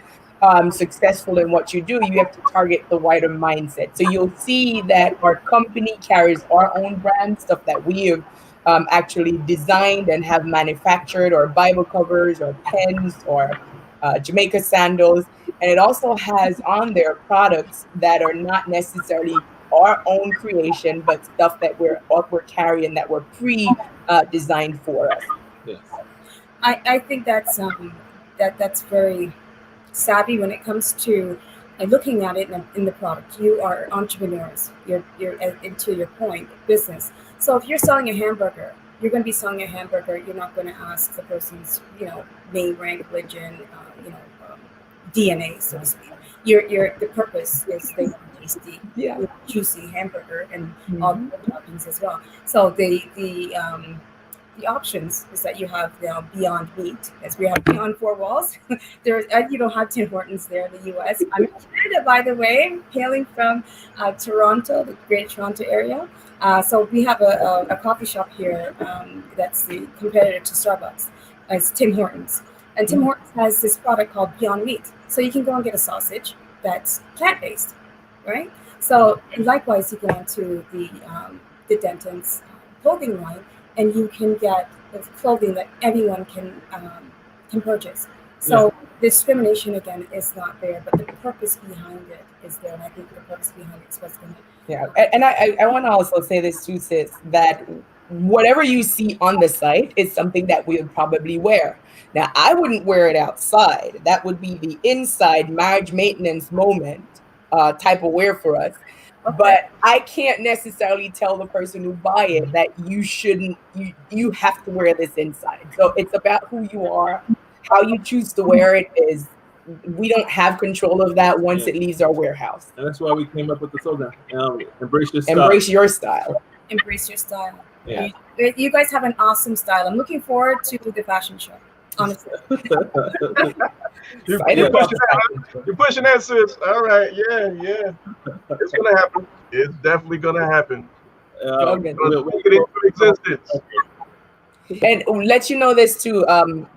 successful in what you do, you have to target the wider mindset. So you'll see that our company carries our own brand, stuff that we have actually designed and have manufactured, or Bible covers, or pens, or Jamaica sandals. And it also has on there products that are not necessarily our own creation, but stuff that we're carrying that were pre-designed for us. Yes. I think that's very savvy when it comes to looking at it in the product. You are entrepreneurs. You're into your point, business. So if you're selling a hamburger, you're going to be selling a hamburger. You're not going to ask the person's name, rank, religion, DNA, so to speak. The purpose is they want tasty, juicy hamburger and all the toppings as well. So the options is that you have Beyond Meat, as we have Beyond Four Walls. There's you don't have Tim Hortons there in the U.S. I'm in Canada, by the way, hailing from Toronto, the Greater Toronto area. So we have a coffee shop here that's the competitor to Starbucks. It's Tim Hortons. And Tim Hortons has this product called Beyond Meat. So you can go and get a sausage that's plant-based, right? So likewise, you go into the Denton's clothing line, and you can get the clothing that anyone can purchase. So discrimination, again, is not there, but the purpose behind it is there. And I think the purpose behind it is what's going to... Yeah, and I want to also say this too, sis, that whatever you see on the site is something that we would probably wear. Now, I wouldn't wear it outside. That would be the inside marriage maintenance moment type of wear for us. Okay. But I can't necessarily tell the person who buy it that you shouldn't, you have to wear this inside. So it's about who you are. How you choose to wear it is, we don't have control of that once it leaves our warehouse. And that's why we came up with the slogan, embrace your style. Embrace your style. Embrace your style. Yeah. You guys have an awesome style. I'm looking forward to the fashion show, honestly. You're pushing that, sis. All right, yeah. It's gonna happen. It's definitely gonna happen. We'll make it into existence. And let you know this too.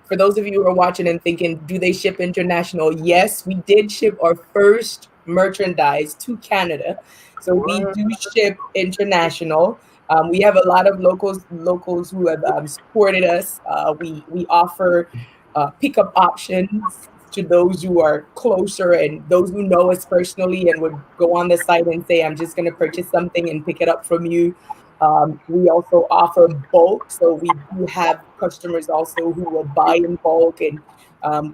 For those of you who are watching and thinking, do they ship international? Yes, we did ship our first merchandise to Canada, so we do ship international. We have a lot of locals who have supported us. We offer pickup options to those who are closer and those who know us personally and would go on the site and say, I'm just going to purchase something and pick it up from you. We also offer bulk, so we do have customers also who will buy in bulk, and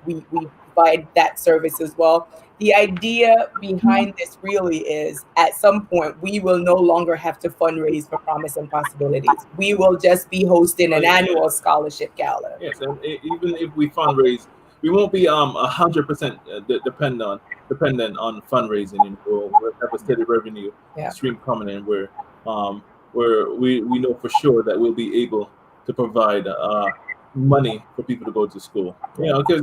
we provide that service as well. The idea behind this really is, at some point, we will no longer have to fundraise for Promise and Possibilities. We will just be hosting an annual scholarship gala. Yes, and even if we fundraise, we won't be 100% dependent on fundraising. We'll have a steady revenue stream coming in where we know for sure that we'll be able to provide money for people to go to school. Because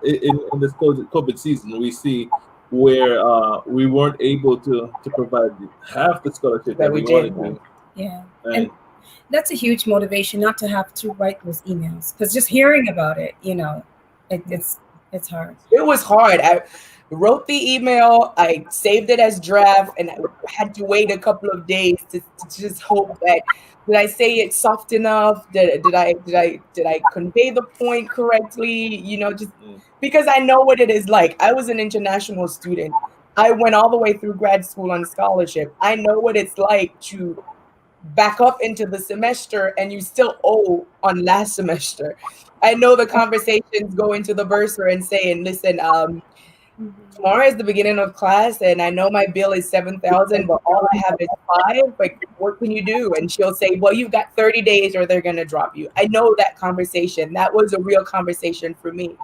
in this COVID season, we see where we weren't able to provide half the scholarship that we wanted to. Yeah, and that's a huge motivation, not to have to write those emails, because just hearing about it, it's hard. It was hard. I wrote the email, I saved it as draft, and I had to wait a couple of days to just hope that, did I say it soft enough? Did I convey the point correctly? Just because I know what it is like. I was an international student. I went all the way through grad school on scholarship. I know what it's like to back up into the semester and you still owe on last semester. I know the conversations go into the bursar and saying, listen, tomorrow is the beginning of class and I know my bill is $7,000, but all I have is $5,000. Like, what can you do? And she'll say, well, you've got 30 days or they're going to drop you. I know that conversation. That was a real conversation for me.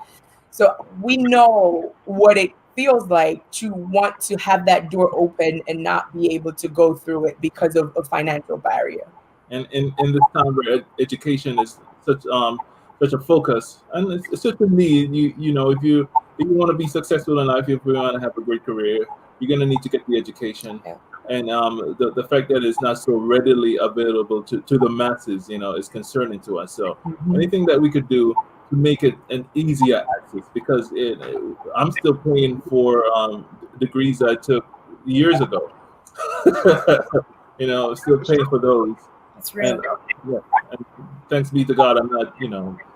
So we know what it feels like to want to have that door open and not be able to go through it because of a financial barrier. And in this time where education is such a focus, and it's such a need, if you want to be successful in life, if you want to have a great career, you're going to need to get the education. Yeah. And the fact that it's not so readily available to the masses, is concerning to us. So anything that we could do to make it an easier access, because I'm still paying for degrees I took years ago. Still paying for those. That's right. And thanks be to God, I'm not,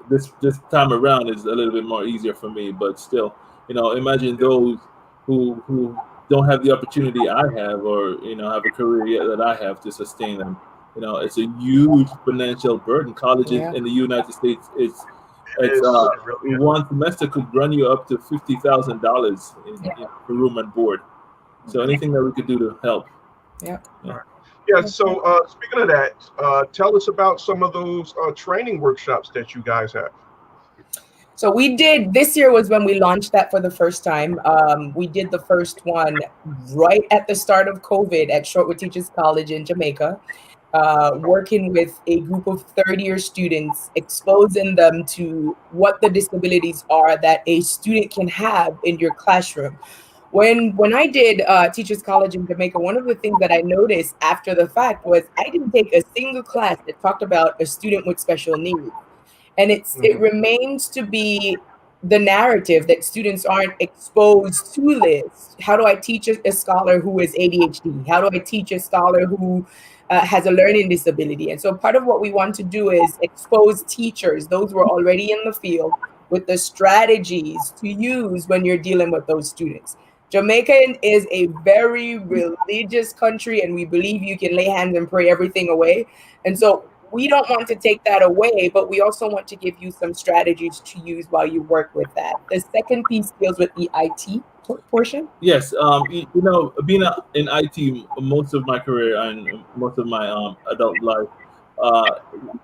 this time around is a little bit more easier for me, but still, imagine those who don't have the opportunity I have, or, have a career yet that I have to sustain them. It's a huge financial burden. Colleges in the United States, it's one semester could run you up to $50,000 for room and board. So anything that we could do to help. Yeah. So speaking of that, tell us about some of those training workshops that you guys have. So we did, this year was when we launched that for the first time. We did the first one right at the start of COVID at Shortwood Teachers College in Jamaica. Working with a group of third-year students, exposing them to what the disabilities are that a student can have in your classroom. When I did Teachers College in Jamaica, one of the things that I noticed after the fact was I didn't take a single class that talked about a student with special needs. And it remains to be the narrative that students aren't exposed to this. How do I teach a scholar who is ADHD? How do I teach a scholar who has a learning disability? And so part of what we want to do is expose teachers, those who are already in the field, with the strategies to use when you're dealing with those students. Jamaica is a very religious country, and we believe you can lay hands and pray everything away. And so we don't want to take that away, but we also want to give you some strategies to use while you work with that. The second piece deals with the IT portion. Yes, being in IT most of my career and most of my adult life,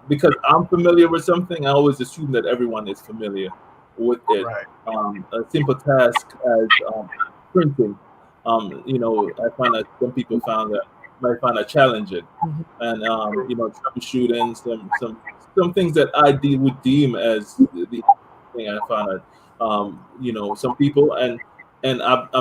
because I'm familiar with something, I always assume that everyone is familiar. with it. Right. A simple task as printing. I find that some people might find that challenging, and troubleshooting some things that I would deem as the thing. I find that some people and I've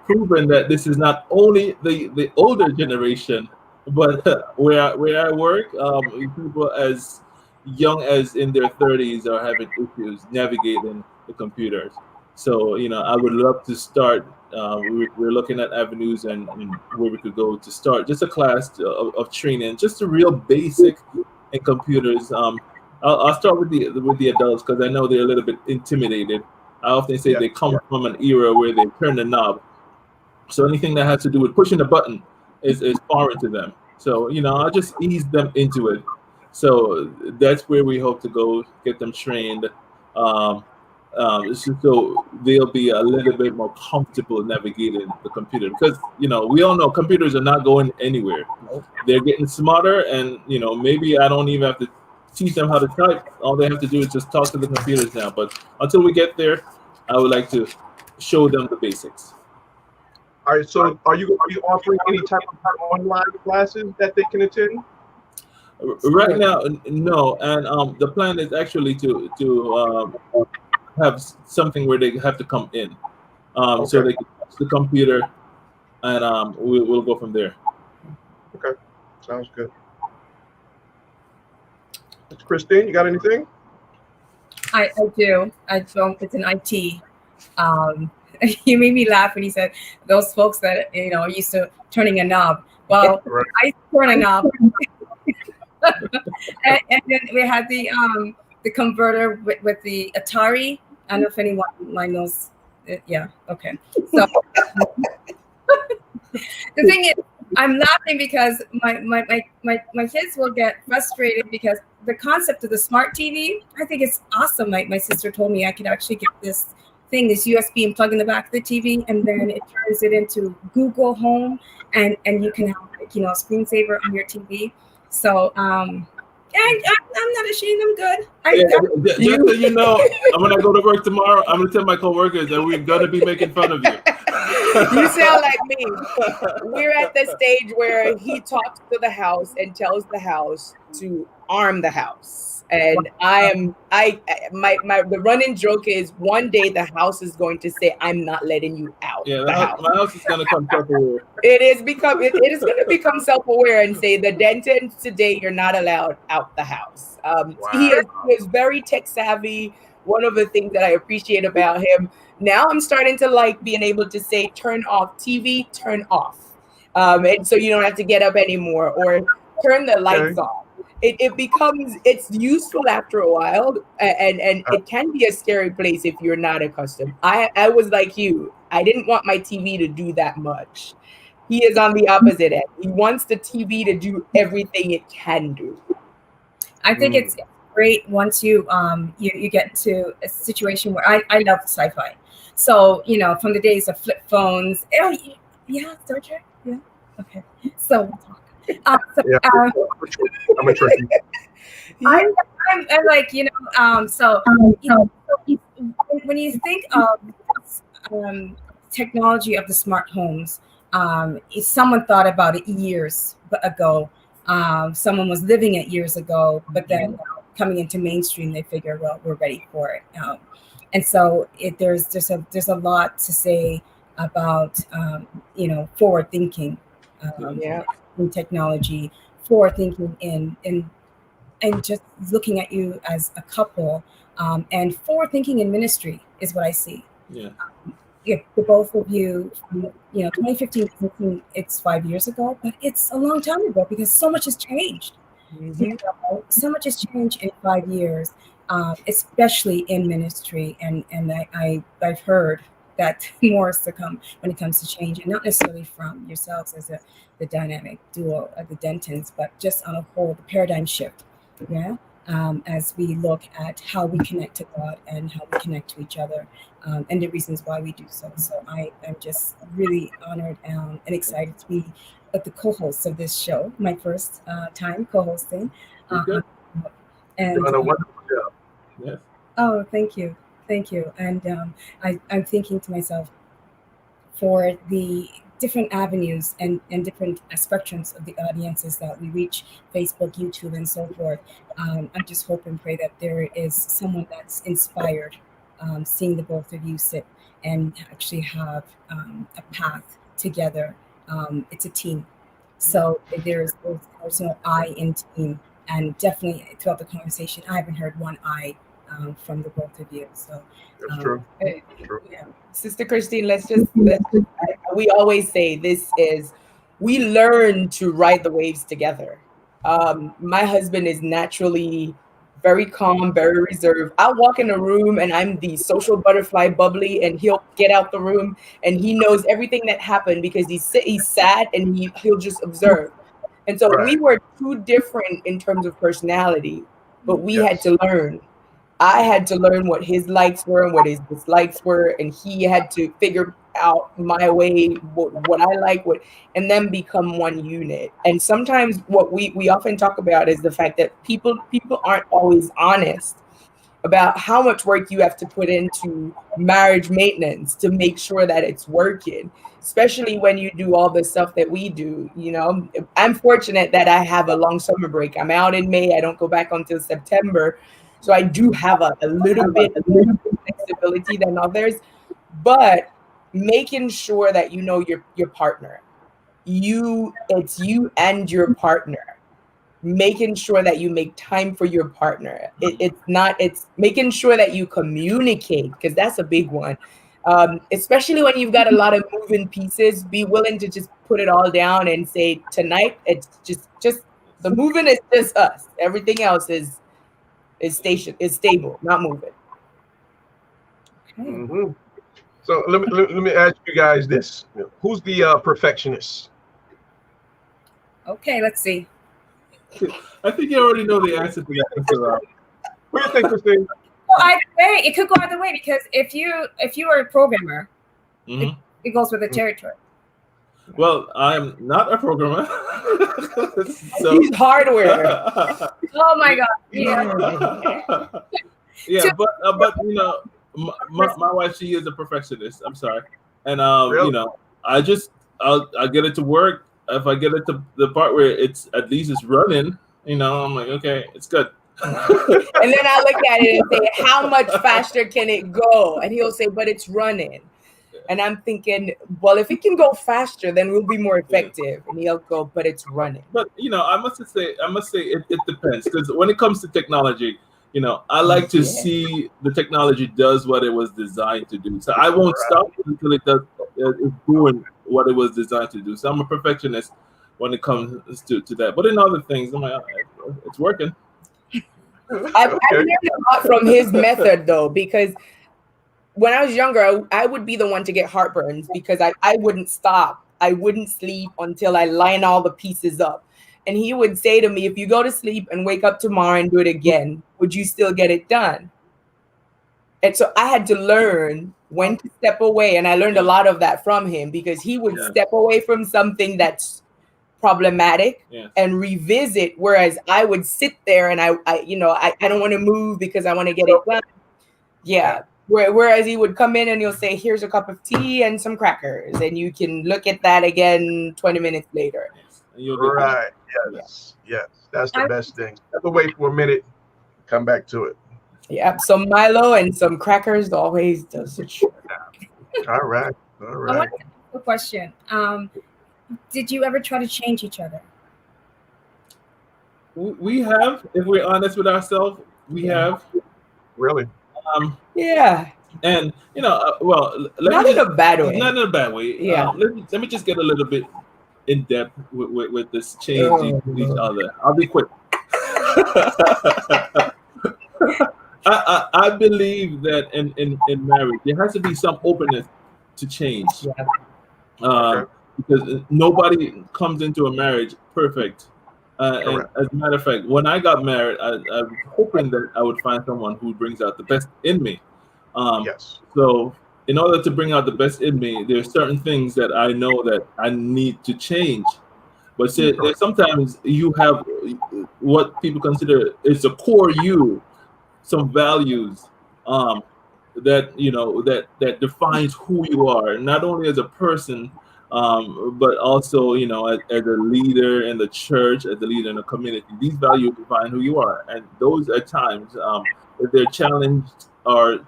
proven that this is not only the older generation, but where I work, people as young as in their 30s are having issues navigating the computers. So I would love to start. We're looking at avenues and where we could go to start just a class of training, just a real basic in computers. I'll start with the adults because I know they're a little bit intimidated. I often say they come from an era where they turn the knob, so anything that has to do with pushing the button is foreign to them. So I'll just ease them into it. So that's where we hope to go, get them trained. So they'll be a little bit more comfortable navigating the computer because we all know computers are not going anywhere. They're getting smarter, and maybe I don't even have to teach them how to type. All they have to do is just talk to the computers now. But until we get there, I would like to show them the basics. All right. So are you offering any type of online classes that they can attend? Right now, no. And the plan is actually to have something where they have to come in, so they can touch the computer, and we'll go from there. Okay, sounds good. Christine, you got anything? I do. I don't. It's an IT. You made me laugh when you said those folks that used to turning a knob. Well, Right. I turn a knob, and then we had the converter with the Atari. I don't know if anyone knows. Yeah. Okay. So the thing is, I'm laughing because my kids will get frustrated because the concept of the smart TV, I think it's awesome. My sister told me I could actually get this USB and plug in the back of the TV, and then it turns it into Google Home, and you can have a screensaver on your TV. So I'm not ashamed. I'm good. Just so you know, when I go to work tomorrow, I'm gonna tell my coworkers that we're gonna be making fun of you. You sound like me. We're at the stage where he talks to the house and tells the house to arm the house. And the running joke is one day the house is going to say, "I'm not letting you out." Yeah, my house is gonna come self-aware. It is going to become self-aware and say, "The Dentons today, you're not allowed out the house." Wow. He is very tech savvy. One of the things that I appreciate about him. Now I'm starting to like being able to say, "Turn off TV, turn off," and so you don't have to get up anymore, or turn the lights off. It's useful after a while, and it can be a scary place if you're not accustomed. I was like you. I didn't want my TV to do that much. He is on the opposite end. He wants the TV to do everything it can do. I think it's great once you get into a situation where I love sci-fi. So from the days of flip phones. Oh, yeah, Star Trek. Yeah. Okay. So we'll talk. I'm a tricky. I'm like so when you think of technology of the smart homes, someone thought about it years ago. Someone was living it years ago, but then coming into mainstream, they figure, well, we're ready for it. And so there's a lot to say about forward thinking. In technology, forward thinking and just looking at you as a couple, and forward thinking in ministry is what I see. If the both of you, 2015, it's 5 years ago, but it's a long time ago because so much has changed. So much has changed in 5 years, especially in ministry, and I've heard that more is to come when it comes to change, and not necessarily from yourselves as the dynamic duo of the Dentons, but just on a whole, the paradigm shift. As we look at how we connect to God and how we connect to each other, and the reasons why we do so. So I am just really honored and excited to be the co-host of this show, my first time co-hosting. And doing a wonderful job. Yes. Oh, thank you. Thank you. And I'm thinking to myself, for the different avenues and different spectrums of the audiences that we reach, Facebook, YouTube, and so forth, I just hope and pray that there is someone that's inspired, seeing the both of you sit and actually have a path together. It's a team. So there's no I in team. And definitely throughout the conversation, I haven't heard one I from the both of you. So That's true. True. Yeah. Sister Christine, we always say we learn to ride the waves together. My husband is naturally very calm, very reserved. I'll walk in a room and I'm the social butterfly, bubbly, and he'll get out the room and he knows everything that happened because he's sad and he'll just observe. And so we were too different in terms of personality, but we had to learn. I had to learn what his likes were and what his dislikes were, and he had to figure out my way, what I like, and then become one unit. And sometimes what we often talk about is the fact that people aren't always honest about how much work you have to put into marriage maintenance to make sure that it's working, especially when you do all the stuff that we do. You know, I'm fortunate that I have a long summer break. I'm out in May. I don't go back until September. So I do have a little bit of flexibility than others, but making sure that you know your partner, it's you and your partner, making sure that you make time for your partner. It's making sure that you communicate, because that's a big one. Especially when you've got a lot of moving pieces, be willing to just put it all down and say, tonight, it's just the moving is just us. Everything else is stable, not moving. Mm-hmm. So let me ask you guys this: who's the perfectionist? Okay, let's see. I think you already know the answer to that. What do you think, Christine? Well, either way, it could go either way, because if you are a programmer, it goes with the territory. Well, I'm not a programmer. So, he's hardware. Oh my God! Yeah. Yeah, but you know, my wife, she is a perfectionist. I'm sorry, and really? You know, I get it to work. If I get it to the part where it's at least it's running, you know, I'm like, okay, it's good. And then I look at it and say, how much faster can it go? And he'll say, but it's running. And I'm thinking, well, if it can go faster, then we'll be more effective. And he'll go, but it's running. But you know, I must say it depends, because when it comes to technology, you know, I like to see the technology does what it was designed to do. So I won't stop until it does it's doing what it was designed to do. So I'm a perfectionist when it comes to that. But in other things, I'm like, it's working. I've learned a lot from his method, though, because when I was younger, I would be the one to get heartburns because I wouldn't stop. I wouldn't sleep until I line all the pieces up. And he would say to me, if you go to sleep and wake up tomorrow and do it again, would you still get it done? And so I had to learn when to step away. And I learned a lot of that from him, because he would step away from something that's problematic and revisit, whereas I would sit there and I don't want to move because I want to get it done. Yeah. Whereas he would come in and he'll say, here's a cup of tea and some crackers, and you can look at that again 20 minutes later. Right. Yes. That's the best thing. Have to wait for a minute, come back to it. Yeah. Some Milo and some crackers always does it. All right. I want to ask a question. Did you ever try to change each other? We have, if we're honest with ourselves, we have. Really? Yeah. And you know, well, not in a bad way. Not in a bad way. Yeah. Let me just get a little bit in depth with this changing each other. I'll be quick. I believe that in marriage there has to be some openness to change. Because nobody comes into a marriage perfect. And as a matter of fact, when I got married, I was hoping that I would find someone who brings out the best in me. So in order to bring out the best in me, there's certain things that I know that I need to change. But sometimes you have what people consider is a core you, some values that that defines who you are, not only as a person, but also as a leader in the church, as a leader in the community. These values define who you are, and those at times, if they're challenged or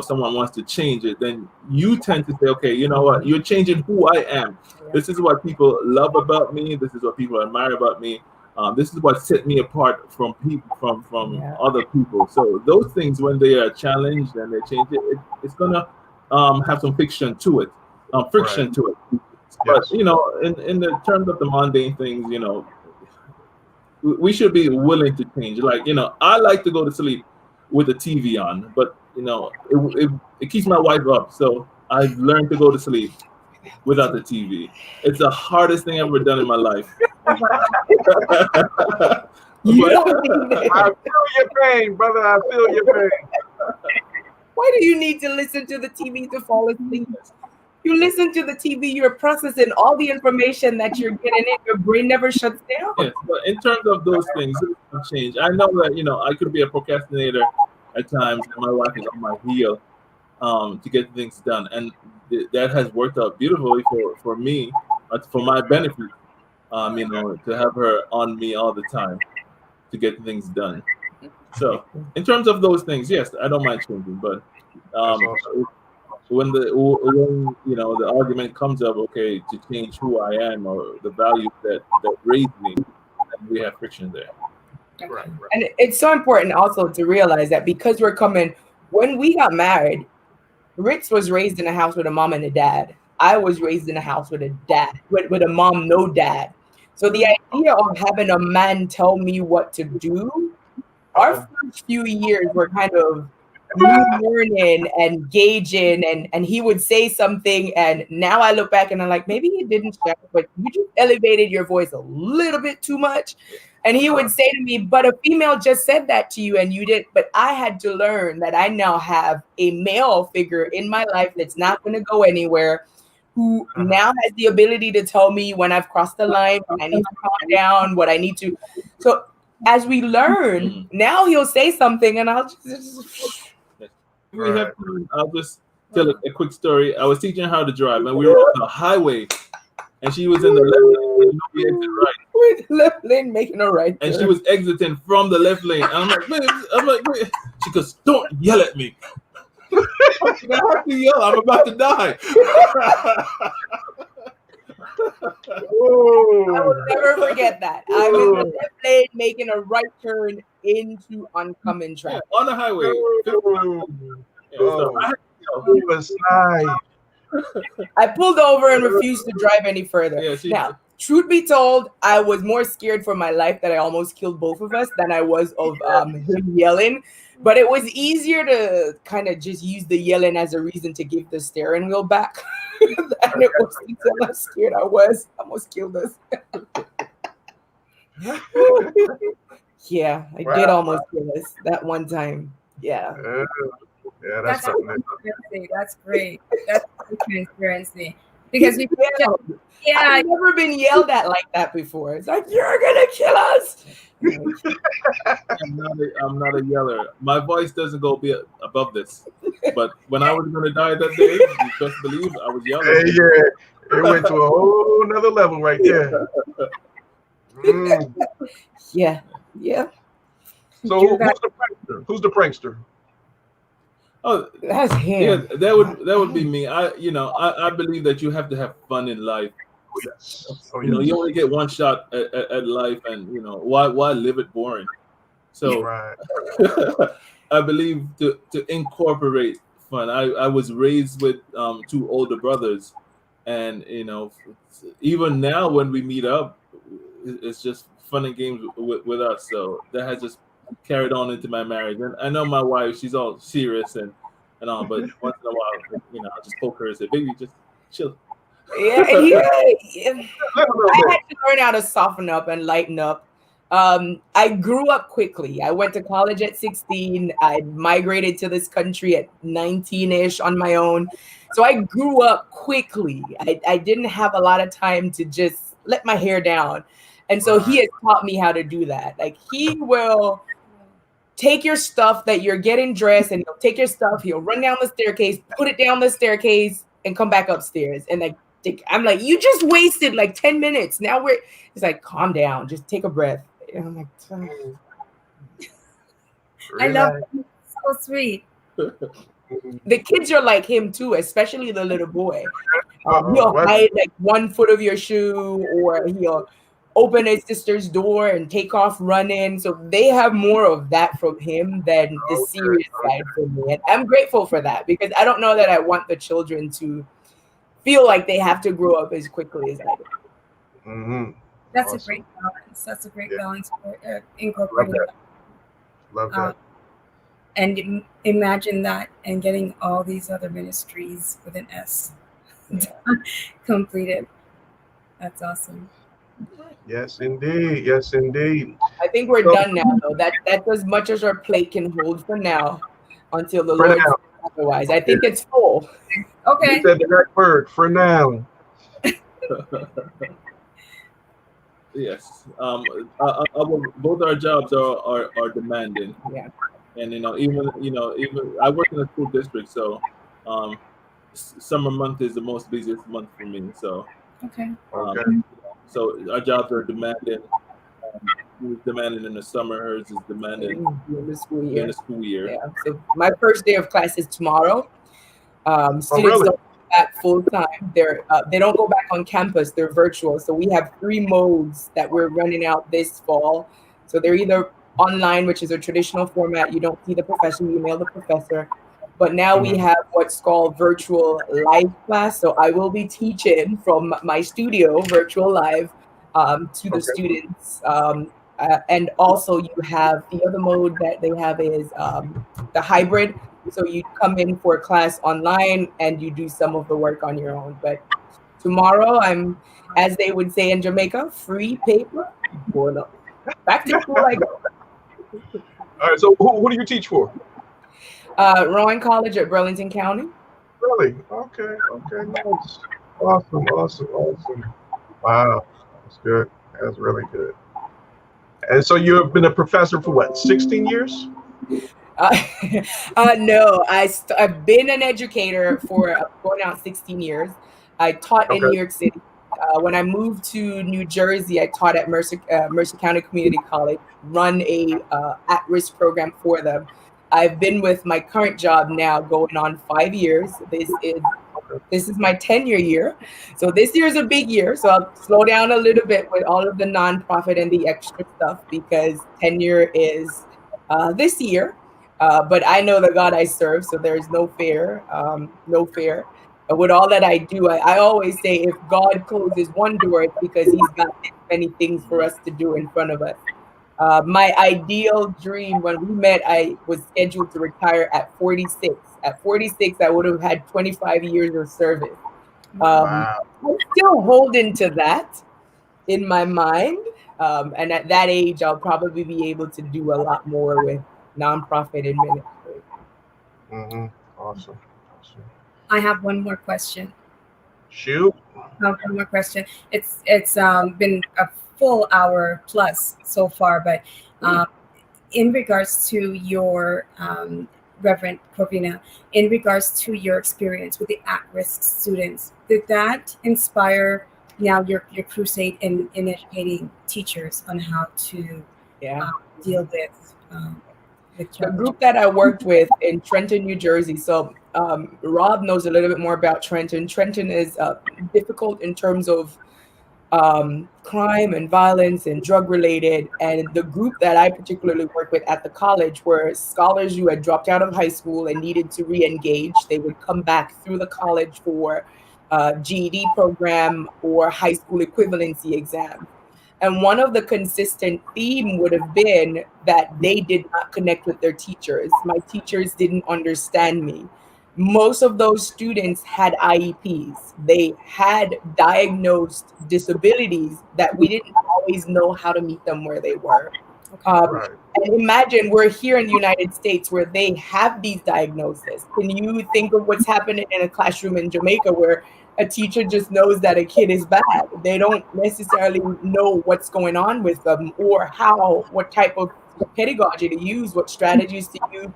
someone wants to change it, then you tend to say, okay, you know what, you're changing who I am. This is what people love about me. This is what people admire about me. This is what set me apart from people, from other people. So those things, when they are challenged and they change it, it's gonna have some friction to it. But in the terms of the mundane things, we should be willing to change. Like, I like to go to sleep with the TV on, but it keeps my wife up. So I've learned to go to sleep without the TV. It's the hardest thing I've ever done in my life. I feel your pain, brother. I feel your pain. Why do you need to listen to the TV to fall asleep? You listen to the TV, you're processing all the information that you're getting in. Your brain never shuts down. Yes, but in terms of those things, change. I know that I could be a procrastinator at times, and my wife is on my heel to get things done, and that has worked out beautifully for me, for my benefit. To have her on me all the time to get things done. So in terms of those things, yes, I don't mind changing, but when the argument comes up, okay, to change who I am or the values that raised me, we have friction there. Right. And it's so important also to realize that because when we got married, Ritz was raised in a house with a mom and a dad. I was raised in a house with a dad, with a mom, no dad. So the idea of having a man tell me what to do, our first few years were kind of me learning and gauging, and he would say something, and now I look back and I'm like, maybe he didn't shout, but you just elevated your voice a little bit too much. And he would say to me, but a female just said that to you and you did. But I had to learn that I now have a male figure in my life that's not going to go anywhere, who now has the ability to tell me when I've crossed the line, when I need to calm down, what I need to. So as we learn, now he'll say something and I'll just I'll just tell a quick story. I was teaching her how to drive, and we were on the highway, and she was in the left lane, we exit right. With left lane making a right turn. And she was exiting from the left lane. And I'm like, wait. She goes, don't yell at me. I have to yell. I'm about to die. I will never forget that. I'm in the left lane making a right turn into oncoming traffic. On the highway. I pulled over and refused to drive any further. Now, truth be told, I was more scared for my life that I almost killed both of us than I was of him yelling. But it was easier to kind of just use the yelling as a reason to give the steering wheel back. And it was until how scared I was. I almost killed us. Yeah, I did almost kill us that one time. Yeah. Yeah, that's transparency. That's great. That's transparency. Because we I've never been yelled at like that before. It's like, you're gonna kill us. I'm not a yeller. My voice doesn't go above this. But when I was gonna die that day, you just believe I was yelling. Yeah, it went to a whole nother level right there. Yeah. So who's the prankster? Oh, that's him. Yeah, that would be me. I believe that you have to have fun in life. Yes. You only get one shot at life, and why live it boring? So I believe to incorporate fun. I was raised with two older brothers, and even now when we meet up, it's just fun and games with us. So that has just carried on into my marriage. And I know my wife, she's all serious and all, but once in a while, I'll just poke her and say, baby, just chill. Yeah. I had to learn how to soften up and lighten up. I grew up quickly. I went to college at 16. I migrated to this country at 19-ish on my own. So I grew up quickly. I didn't have a lot of time to just let my hair down. And so he has taught me how to do that. Like, he will take your stuff that you're getting dressed, and he'll take your stuff, he'll run down the staircase, put it down the staircase, and come back upstairs. And like, I'm like, you just wasted like 10 minutes. Now he's like, calm down, just take a breath. And I'm like, oh. I love it. So sweet. The kids are like him too, especially the little boy. He'll hide like one foot of your shoe, or he'll open his sister's door and take off running. So they have more of that from him than the serious side from me. And I'm grateful for that, because I don't know that I want the children to feel like they have to grow up as quickly as I do. Mm-hmm. That's awesome. A great balance. That's a great balance for incorporating. Love that. And imagine that, and getting all these other ministries with an S completed. That's awesome. Yes, indeed. Yes, indeed. I think we're done now, though. That's as much as our plate can hold for now, until the Lord says otherwise. I think it's full. Okay. You said the right word, for now. Yes. Both our jobs are demanding. Yeah. And even I work in a school district, so summer month is the most busiest month for me. So so our jobs are demanding. Demanding in the summer, hers is demanding in the school year. Yeah. So my first day of class is tomorrow. Students don't go back full time. They don't go back on campus. They're virtual. So we have 3 modes that we're running out this fall. So they're either online, which is a traditional format. You don't see the professor, you email the professor. But now we have what's called virtual live class. So I will be teaching from my studio, virtual live, to the students. And also you have the other mode that they have is the hybrid. So you come in for a class online and you do some of the work on your own. But tomorrow I'm, as they would say in Jamaica, free paper. Back to school I go. All right, so who do you teach for? Rowan College at Burlington County. Really? Okay, nice. Awesome. Wow, that's good. That's really good. And so you have been a professor for what, 16 years? No, I've been an educator for going out 16 years. I taught in New York City. When I moved to New Jersey, I taught at Mercer County Community College, run a at-risk program for them. I've been with my current job now going on 5 years. This is my tenure year. So this year is a big year. So I'll slow down a little bit with all of the nonprofit and the extra stuff, because tenure is this year. But I know the God I serve, so there's no fear. With all that I do, I always say, if God closes one door, it's because he's got many things for us to do in front of us. My ideal dream, when we met, I was scheduled to retire at 46. At 46, I would have had 25 years of service. Wow. I'm still holding to that in my mind. And at that age, I'll probably be able to do a lot more with nonprofit and ministry. Mm-hmm. Awesome. I have one more question. Shoot. One more question. It's been a full hour plus so far, but in regards to your Reverend Corvena, in regards to your experience with the at-risk students, did that inspire now your crusade in educating teachers on how to deal with the group that I worked with in Trenton, New Jersey? So Rob knows a little bit more about Trenton. Trenton is difficult in terms of crime and violence and drug related. And the group that I particularly worked with at the college were scholars who had dropped out of high school and needed to re-engage. They would come back through the college for GED program or high school equivalency exam. And one of the consistent theme would have been that they did not connect with their teachers. My teachers didn't understand me. Most of those students had IEPs. They had diagnosed disabilities that we didn't always know how to meet them where they were. Right. And imagine we're here in the United States where they have these diagnoses. Can you think of what's happening in a classroom in Jamaica where a teacher just knows that a kid is bad? They don't necessarily know what's going on with them or what type of pedagogy to use, what strategies to use,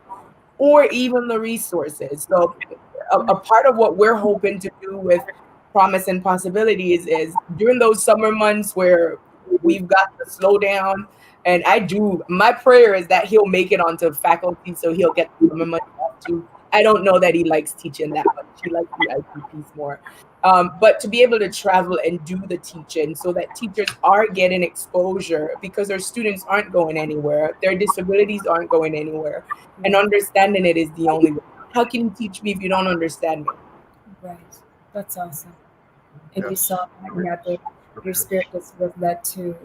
or even the resources. So a part of what we're hoping to do with Promise and Possibilities is during those summer months where we've got to slow down. And my prayer is that he'll make it onto faculty so he'll get the summer money off too. I don't know that he likes teaching that much. He likes the ICPs more. But to be able to travel and do the teaching so that teachers are getting exposure because their students aren't going anywhere. Their disabilities aren't going anywhere. And understanding it is the only way. How can you teach me if you don't understand me? Right. That's awesome. And you saw that your spirit was led to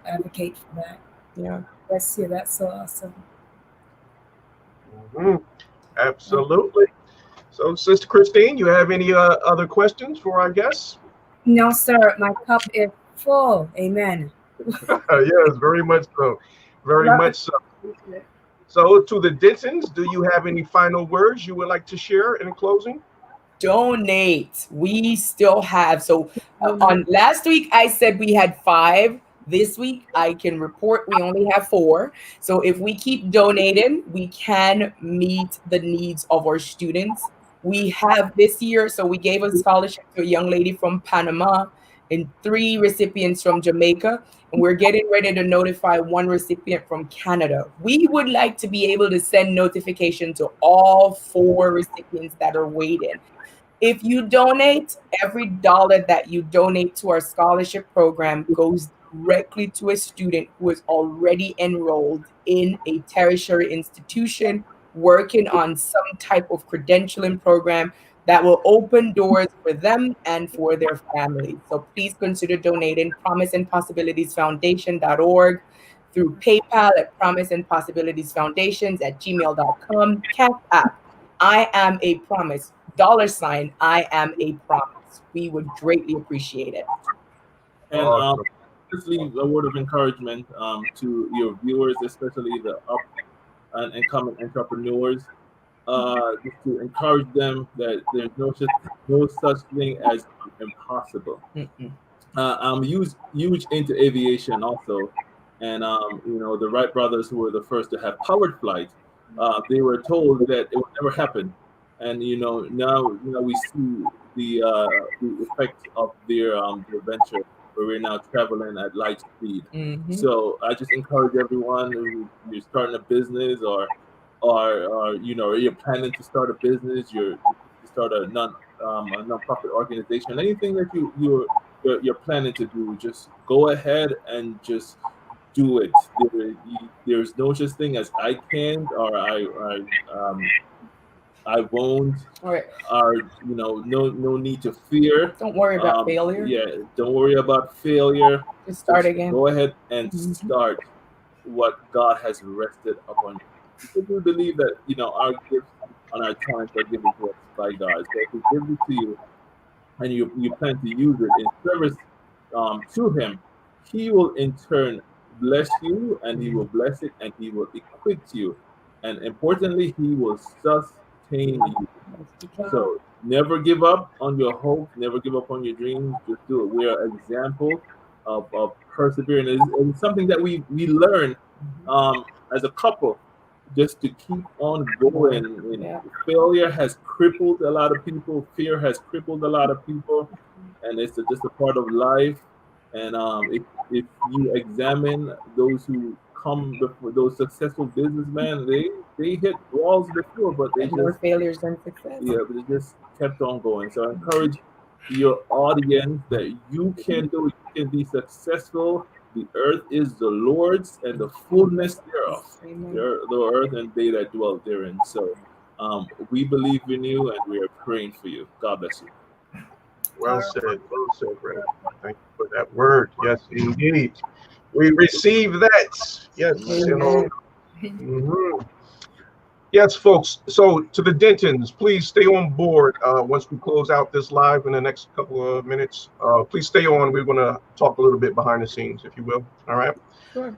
advocate for that. Yeah. Bless you. That's so awesome. Absolutely. So, Sister Christine, you have any other questions for our guests? No, sir. My cup is full. Amen. Yes, very much so. Very much so. So, to the Dentons, do you have any final words you would like to share in closing? Donate. We still have. So on last week, I said we had 5. This week, I can report we only have 4. So if we keep donating, we can meet the needs of our students. We have this year, so we gave a scholarship to a young lady from Panama and 3 recipients from Jamaica. And we're getting ready to notify 1 recipient from Canada. We would like to be able to send notification to all 4 recipients that are waiting. If you donate, every dollar that you donate to our scholarship program goes directly to a student who is already enrolled in a tertiary institution working on some type of credentialing program that will open doors for them and for their families. So please consider donating. PromiseandPossibilitiesFoundation.org, through PayPal at PromiseandPossibilitiesFoundations@gmail.com, Cash App, I am a promise, $ I am a promise. We would greatly appreciate it. And just leave a word of encouragement to your viewers, especially the up and coming entrepreneurs, just to encourage them that there's no such thing as impossible. I'm huge into aviation also, and the Wright brothers, who were the first to have powered flight, they were told that it would never happen, and now we see the effect of their venture, where we're now traveling at light speed. So I just encourage everyone who you're starting a business or you're planning to start a business, you start a non-profit organization, anything that you're planning to do, just go ahead and just do it. There's no such thing as I can't or I won't. Right. Or no need to fear. Don't worry about failure. Yeah, don't worry about failure. Just start again. Go ahead and start what God has rested upon you. Because we believe that our gifts and our talents are given to us by God. So if He gives it to you and you plan to use it in service to Him, He will in turn bless you, and He will bless it, and He will equip you, and importantly, He will sustain you. So never give up on your hope, never give up on your dreams. Just do it. We are an example of persevering. It's something that we learn as a couple, just to keep on going. Failure has crippled a lot of people. Fear has crippled a lot of people, and it's just a part of life. And if you examine those who come before, those successful businessmen, they hit walls before, but they more just failures than success. Yeah, but they just kept on going. So I encourage your audience that you can do it. You can be successful. The earth is the Lord's and the fullness thereof. The earth and they that dwell therein. So we believe in you, and we are praying for you. God bless you. Well said, brother. Thank you for that word. Yes, indeed. We receive that. Yes, Yes, folks. So to the Dentons, please stay on board once we close out this live in the next couple of minutes. Please stay on. We're going to talk a little bit behind the scenes, if you will. All right. Sure.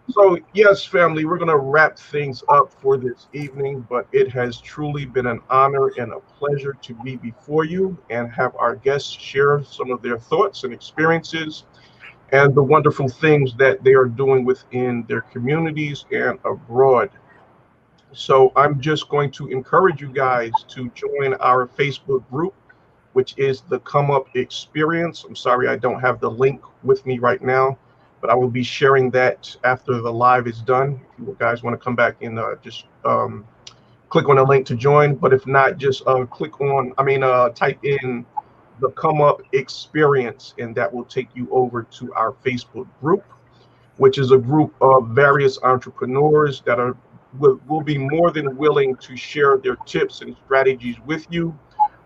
So yes, family, we're going to wrap things up for this evening, but it has truly been an honor and a pleasure to be before you and have our guests share some of their thoughts and experiences and the wonderful things that they are doing within their communities and abroad. So I'm just going to encourage you guys to join our Facebook group, which is the Come Up Experience. I'm sorry I don't have the link with me right now, but I will be sharing that after the live is done. If you guys want to come back and just click on the link to join, but if not, just type in the Come Up Experience, and that will take you over to our Facebook group, which is a group of various entrepreneurs that will be more than willing to share their tips and strategies with you.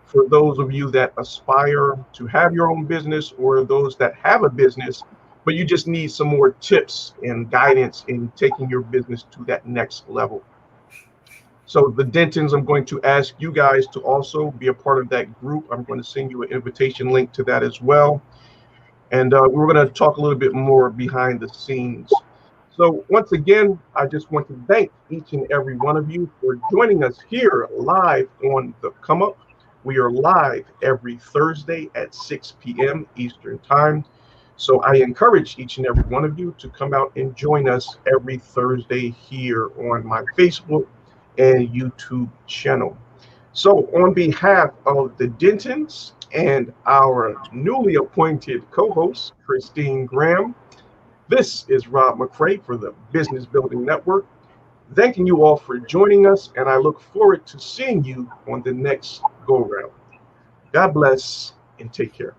For those of you that aspire to have your own business, or those that have a business, but you just need some more tips and guidance in taking your business to that next level. So the Dentons, I'm going to ask you guys to also be a part of that group. I'm going to send you an invitation link to that as well. And we're going to talk a little bit more behind the scenes. So once again, I just want to thank each and every one of you for joining us here live on the Come Up. We are live every Thursday at 6 p.m. Eastern Time. So I encourage each and every one of you to come out and join us every Thursday here on my Facebook and YouTube channel. So on behalf of the Dentons and our newly appointed co-host, Christine Graham, this is Rob McCray for the Business Building Network. Thanking you all for joining us, and I look forward to seeing you on the next go-round. God bless and take care.